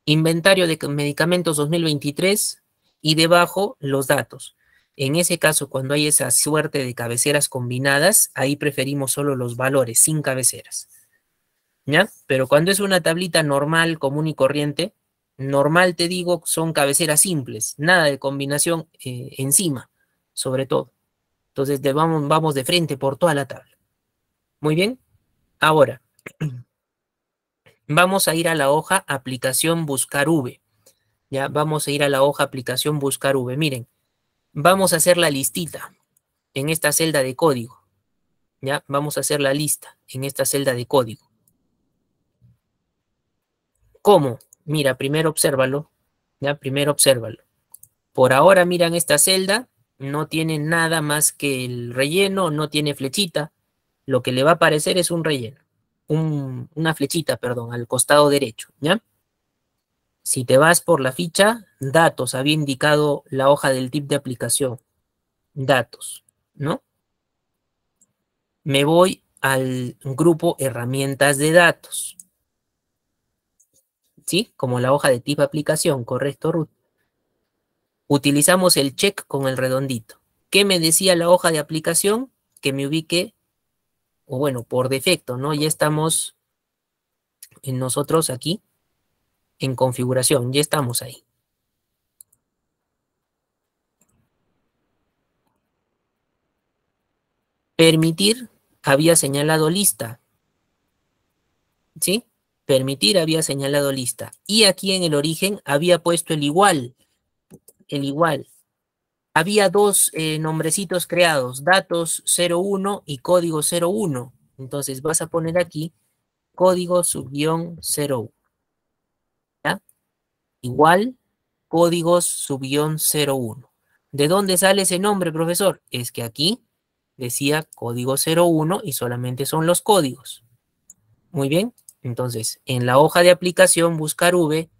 Speaker 1: inventario de medicamentos 2023 y debajo los datos. En ese caso, cuando hay esa suerte de cabeceras combinadas, ahí preferimos solo los valores, sin cabeceras. ¿Ya? Pero cuando es una tablita normal, común y corriente, normal te digo, son cabeceras simples, nada de combinación encima, sobre todo. Entonces vamos de frente por toda la tabla. Muy bien. Ahora, vamos a ir a la hoja aplicación buscar V. Ya, vamos a ir a la hoja aplicación buscar V. Miren, vamos a hacer la listita en esta celda de código. Ya, vamos a hacer la lista en esta celda de código. ¿Cómo? Mira, primero obsérvalo. Ya, primero obsérvalo. Por ahora miran esta celda, no tiene nada más que el relleno, no tiene flechita. Lo que le va a aparecer es un relleno. Una flechita, perdón, al costado derecho, ¿ya? Si te vas por la ficha, datos, había indicado la hoja del tip de aplicación. Datos, ¿no? Me voy al grupo herramientas de datos. ¿Sí? Como la hoja de tipo aplicación, correcto, Ruth. Utilizamos el check con el redondito. ¿Qué me decía la hoja de aplicación? Que me ubique, o bueno, por defecto, ¿no? Ya estamos en nosotros aquí, en configuración, ya estamos ahí. Permitir había señalado lista, ¿sí? Permitir había señalado lista. Y aquí en el origen había puesto el igual, el igual. Había dos nombrecitos creados, datos 01 y código 01. Entonces vas a poner aquí código subguión 01, ¿ya? Igual códigos subguión 01. ¿De dónde sale ese nombre, profesor? Es que aquí decía código 01 y solamente son los códigos. Muy bien, entonces en la hoja de aplicación buscar V,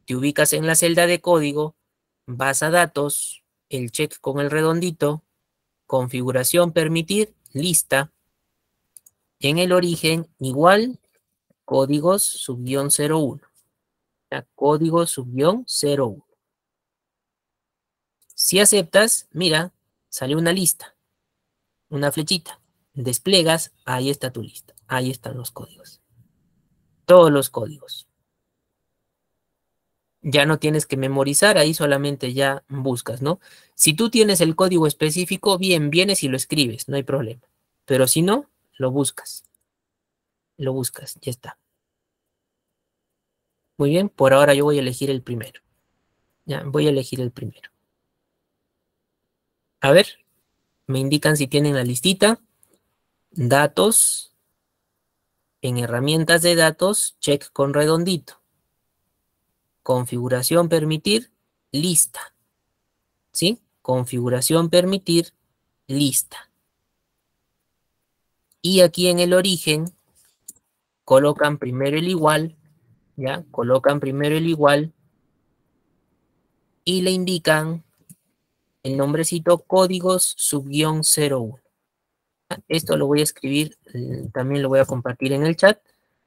Speaker 1: te ubicas en la celda de código, vas a datos, el check con el redondito, configuración permitir, lista, en el origen igual códigos subguión 01, ya, códigos subguión 01. Si aceptas, mira, sale una lista, una flechita, desplegas, ahí está tu lista, ahí están los códigos, todos los códigos. Ya no tienes que memorizar, ahí solamente ya buscas, ¿no? Si tú tienes el código específico, bien, vienes y lo escribes, no hay problema. Pero si no, lo buscas, ya está. Muy bien, por ahora yo voy a elegir el primero. Ya, voy a elegir el primero. A ver, me indican si tienen la listita. Datos, en herramientas de datos, check con redondito. Configuración permitir, lista. ¿Sí? Configuración permitir, lista. Y aquí en el origen, colocan primero el igual, ¿ya? Colocan primero el igual y le indican el nombrecito códigos subguión 01. Esto lo voy a escribir, también lo voy a compartir en el chat.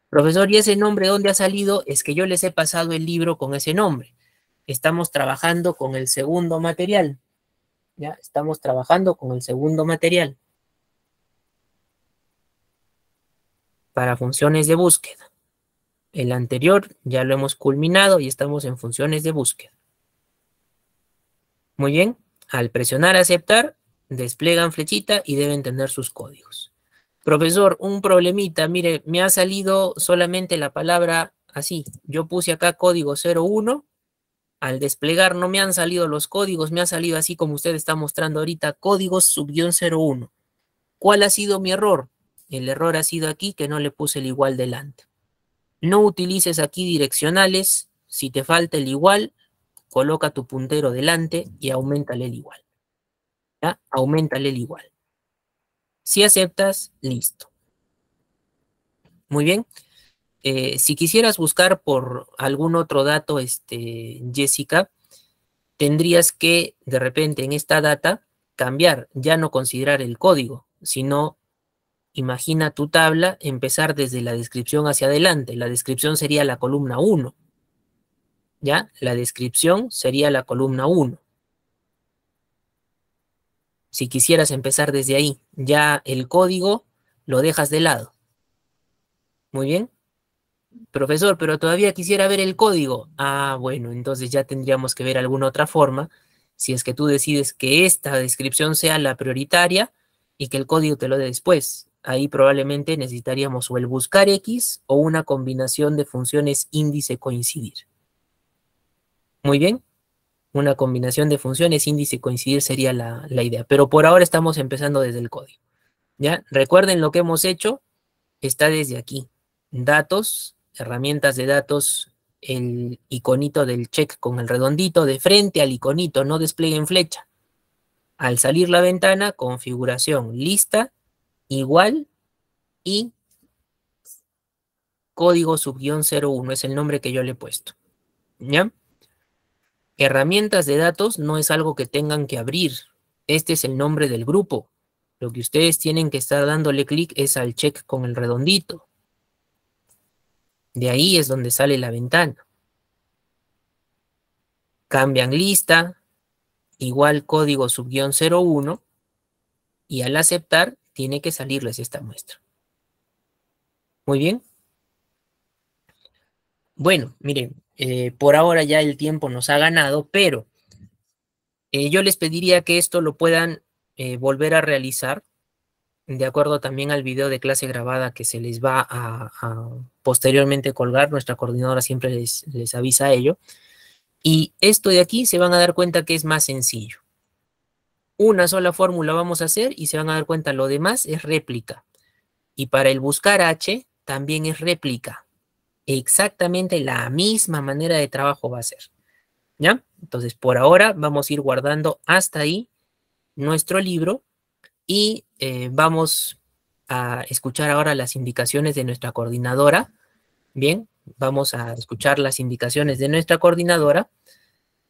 Speaker 1: Profesor, ¿y ese nombre dónde ha salido? Es que yo les he pasado el libro con ese nombre. Estamos trabajando con el segundo material, ¿ya? Estamos trabajando con el segundo material para funciones de búsqueda. El anterior ya lo hemos culminado y estamos en funciones de búsqueda. Muy bien, al presionar aceptar, despliegan flechita y deben tener sus códigos. Profesor, un problemita, mire, me ha salido solamente la palabra así. Yo puse acá código 01, al desplegar no me han salido los códigos, me ha salido así como usted está mostrando ahorita, códigos subguión 01. ¿Cuál ha sido mi error? El error ha sido aquí que no le puse el igual delante. No utilices aquí direccionales, si te falta el igual, coloca tu puntero delante y auméntale el igual. ¿Ya? Auméntale el igual. Si aceptas, listo. Muy bien. Si quisieras buscar por algún otro dato, Jessica, tendrías que, de repente, en esta data, cambiar, ya no considerar el código, sino, imagina tu tabla, empezar desde la descripción hacia adelante. La descripción sería la columna 1. ¿Ya? La descripción sería la columna 1. Si quisieras empezar desde ahí, ya el código lo dejas de lado. Muy bien. Profesor, pero todavía quisiera ver el código. Ah, bueno, entonces ya tendríamos que ver alguna otra forma. Si es que tú decides que esta descripción sea la prioritaria y que el código te lo dé después. Ahí probablemente necesitaríamos o el buscar X o una combinación de funciones índice coincidir. Muy bien. Una combinación de funciones índice coincidir sería la idea. Pero por ahora estamos empezando desde el código. ¿Ya? Recuerden lo que hemos hecho. Está desde aquí. Datos, herramientas de datos, el iconito del check con el redondito de frente al iconito, no despliegue en flecha. Al salir la ventana, configuración, lista, igual y código subguión 01 es el nombre que yo le he puesto. ¿Ya? Herramientas de datos no es algo que tengan que abrir. Este es el nombre del grupo. Lo que ustedes tienen que estar dándole clic es al check con el redondito. De ahí es donde sale la ventana. Cambian lista, igual código subguión 01, y al aceptar tiene que salirles esta muestra. Muy bien. Bueno, miren, por ahora ya el tiempo nos ha ganado, pero yo les pediría que esto lo puedan volver a realizar, de acuerdo también al video de clase grabada que se les va a posteriormente colgar. Nuestra coordinadora siempre les avisa ello. Y esto de aquí se van a dar cuenta que es más sencillo. Una sola fórmula vamos a hacer y se van a dar cuenta lo demás es réplica. Y para el buscar H también es réplica. Exactamente la misma manera de trabajo va a ser. ¿Ya? Entonces, por ahora vamos a ir guardando hasta ahí nuestro libro y vamos a escuchar ahora las indicaciones de nuestra coordinadora. Bien, vamos a escuchar las indicaciones de nuestra coordinadora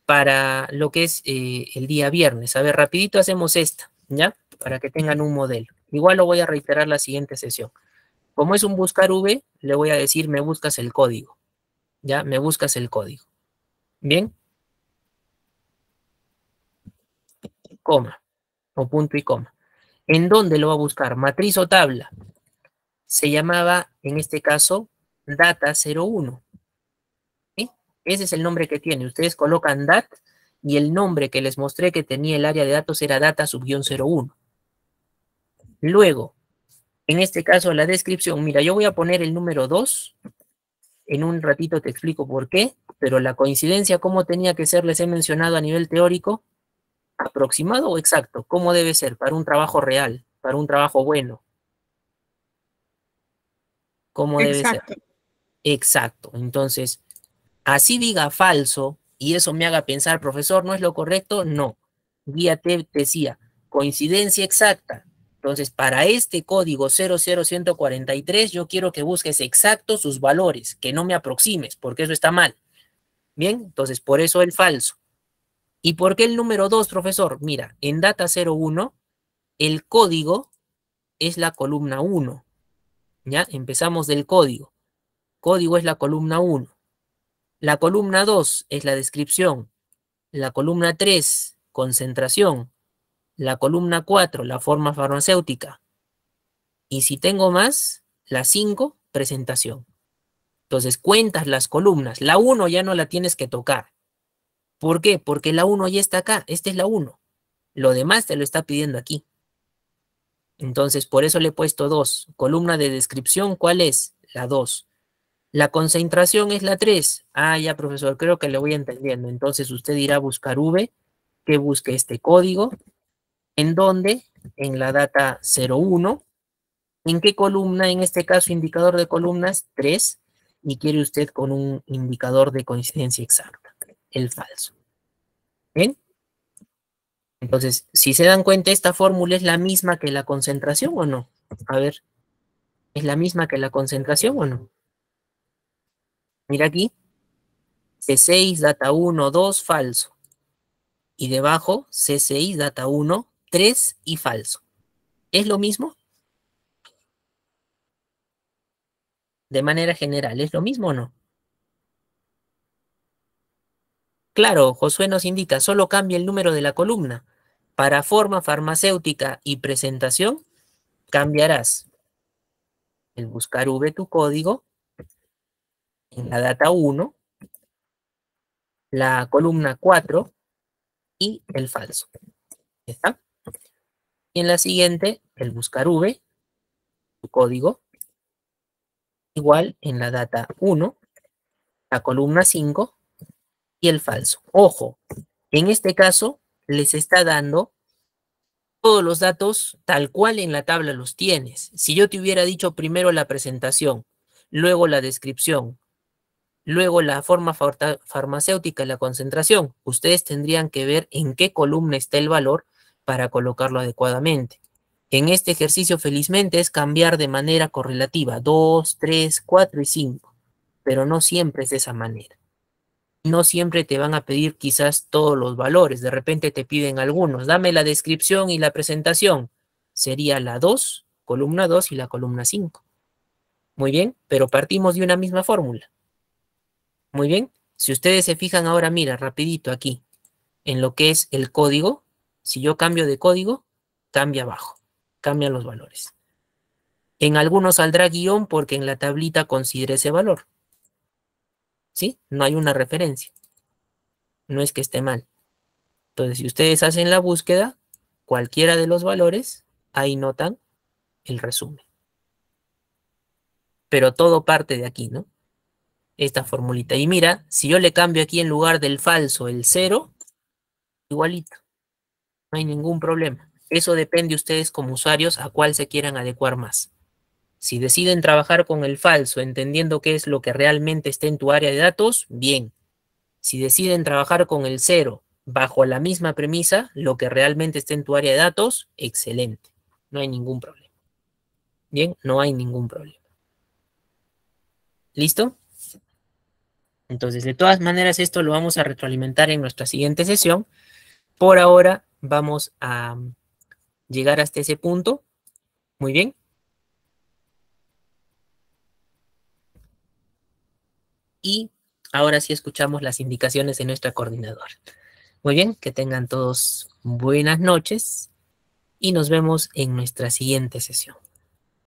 Speaker 1: para lo que es el día viernes. A ver, rapidito hacemos esta, ¿ya? Para que tengan un modelo. Igual lo voy a reiterar la siguiente sesión. Como es un buscar V, le voy a decir me buscas el código, ¿ya? Me buscas el código. Bien. Coma, o punto y coma. ¿En dónde lo va a buscar? Matriz o tabla. Se llamaba, en este caso, data 01. ¿Sí? Ese es el nombre que tiene. Ustedes colocan dat y el nombre que les mostré que tenía el área de datos era data subguión 01. Luego, en este caso, la descripción. Mira, yo voy a poner el número 2. En un ratito te explico por qué, pero la coincidencia, ¿cómo tenía que ser? Les he mencionado a nivel teórico. ¿Aproximado o exacto? ¿Cómo debe ser? Para un trabajo real, para un trabajo bueno. ¿Cómo debe ser?
Speaker 2: Exacto.
Speaker 1: Exacto. Entonces, así diga falso y eso me haga pensar, profesor, ¿no es lo correcto? No. Guíate, decía, coincidencia exacta. Entonces, para este código 00143, yo quiero que busques exactos sus valores, que no me aproximes, porque eso está mal. Bien, entonces, por eso el falso. ¿Y por qué el número 2, profesor? Mira, en data 01, el código es la columna 1. ¿Ya? Empezamos del código. Código es la columna 1. La columna 2 es la descripción. La columna 3, concentración. La columna 4, la forma farmacéutica. Y si tengo más, la 5, presentación. Entonces cuentas las columnas. La 1 ya no la tienes que tocar. ¿Por qué? Porque la 1 ya está acá. Esta es la 1. Lo demás te lo está pidiendo aquí. Entonces, por eso le he puesto 2. Columna de descripción, ¿cuál es? La 2. La concentración es la 3. Ah, ya, profesor, creo que le voy entendiendo. Entonces, usted irá a buscar V, que busque este código. ¿En dónde? En la data 01. ¿En qué columna? En este caso, indicador de columnas 3. Y quiere usted con un indicador de coincidencia exacta, el falso. ¿Bien? Entonces, si se dan cuenta, esta fórmula es la misma que la concentración o no. A ver, ¿es la misma que la concentración o no? Mira aquí, C6, data 1, 2, falso. Y debajo, C6, data 1, 3 y falso. ¿Es lo mismo? De manera general, ¿es lo mismo o no? Claro, Josué nos indica, solo cambia el número de la columna. Para forma farmacéutica y presentación, cambiarás el buscar V tu código en la data 1, la columna 4 y el falso. ¿Está? Y en la siguiente, el buscar V, tu código, igual en la data 1, la columna 5 y el falso. Ojo, en este caso les está dando todos los datos tal cual en la tabla los tienes. Si yo te hubiera dicho primero la presentación, luego la descripción, luego la forma farmacéutica y la concentración, ustedes tendrían que ver en qué columna está el valor para colocarlo adecuadamente. En este ejercicio, felizmente, es cambiar de manera correlativa, 2, 3, 4 y 5, pero no siempre es de esa manera. No siempre te van a pedir quizás todos los valores, de repente te piden algunos. Dame la descripción y la presentación. sería la 2, columna 2 y la columna 5. Muy bien, pero partimos de una misma fórmula. Muy bien, si ustedes se fijan ahora, mira, rapidito aquí, en lo que es el código, si yo cambio de código, cambia abajo, cambian los valores. En algunos saldrá guión porque en la tablita considera ese valor. ¿Sí? No hay una referencia. No es que esté mal. Entonces, si ustedes hacen la búsqueda, cualquiera de los valores, ahí notan el resumen. Pero todo parte de aquí, ¿no? Esta formulita. Y mira, si yo le cambio aquí en lugar del falso el 0, igualito. No hay ningún problema. Eso depende ustedes como usuarios a cuál se quieran adecuar más. Si deciden trabajar con el falso, entendiendo qué es lo que realmente está en tu área de datos, bien. Si deciden trabajar con el 0 bajo la misma premisa, lo que realmente está en tu área de datos, excelente. No hay ningún problema. Bien, no hay ningún problema. ¿Listo? Entonces, de todas maneras, esto lo vamos a retroalimentar en nuestra siguiente sesión. Por ahora, vamos a llegar hasta ese punto. Muy bien. Y ahora sí escuchamos las indicaciones de nuestra coordinadora. Muy bien, que tengan todos buenas noches y nos vemos en nuestra siguiente sesión.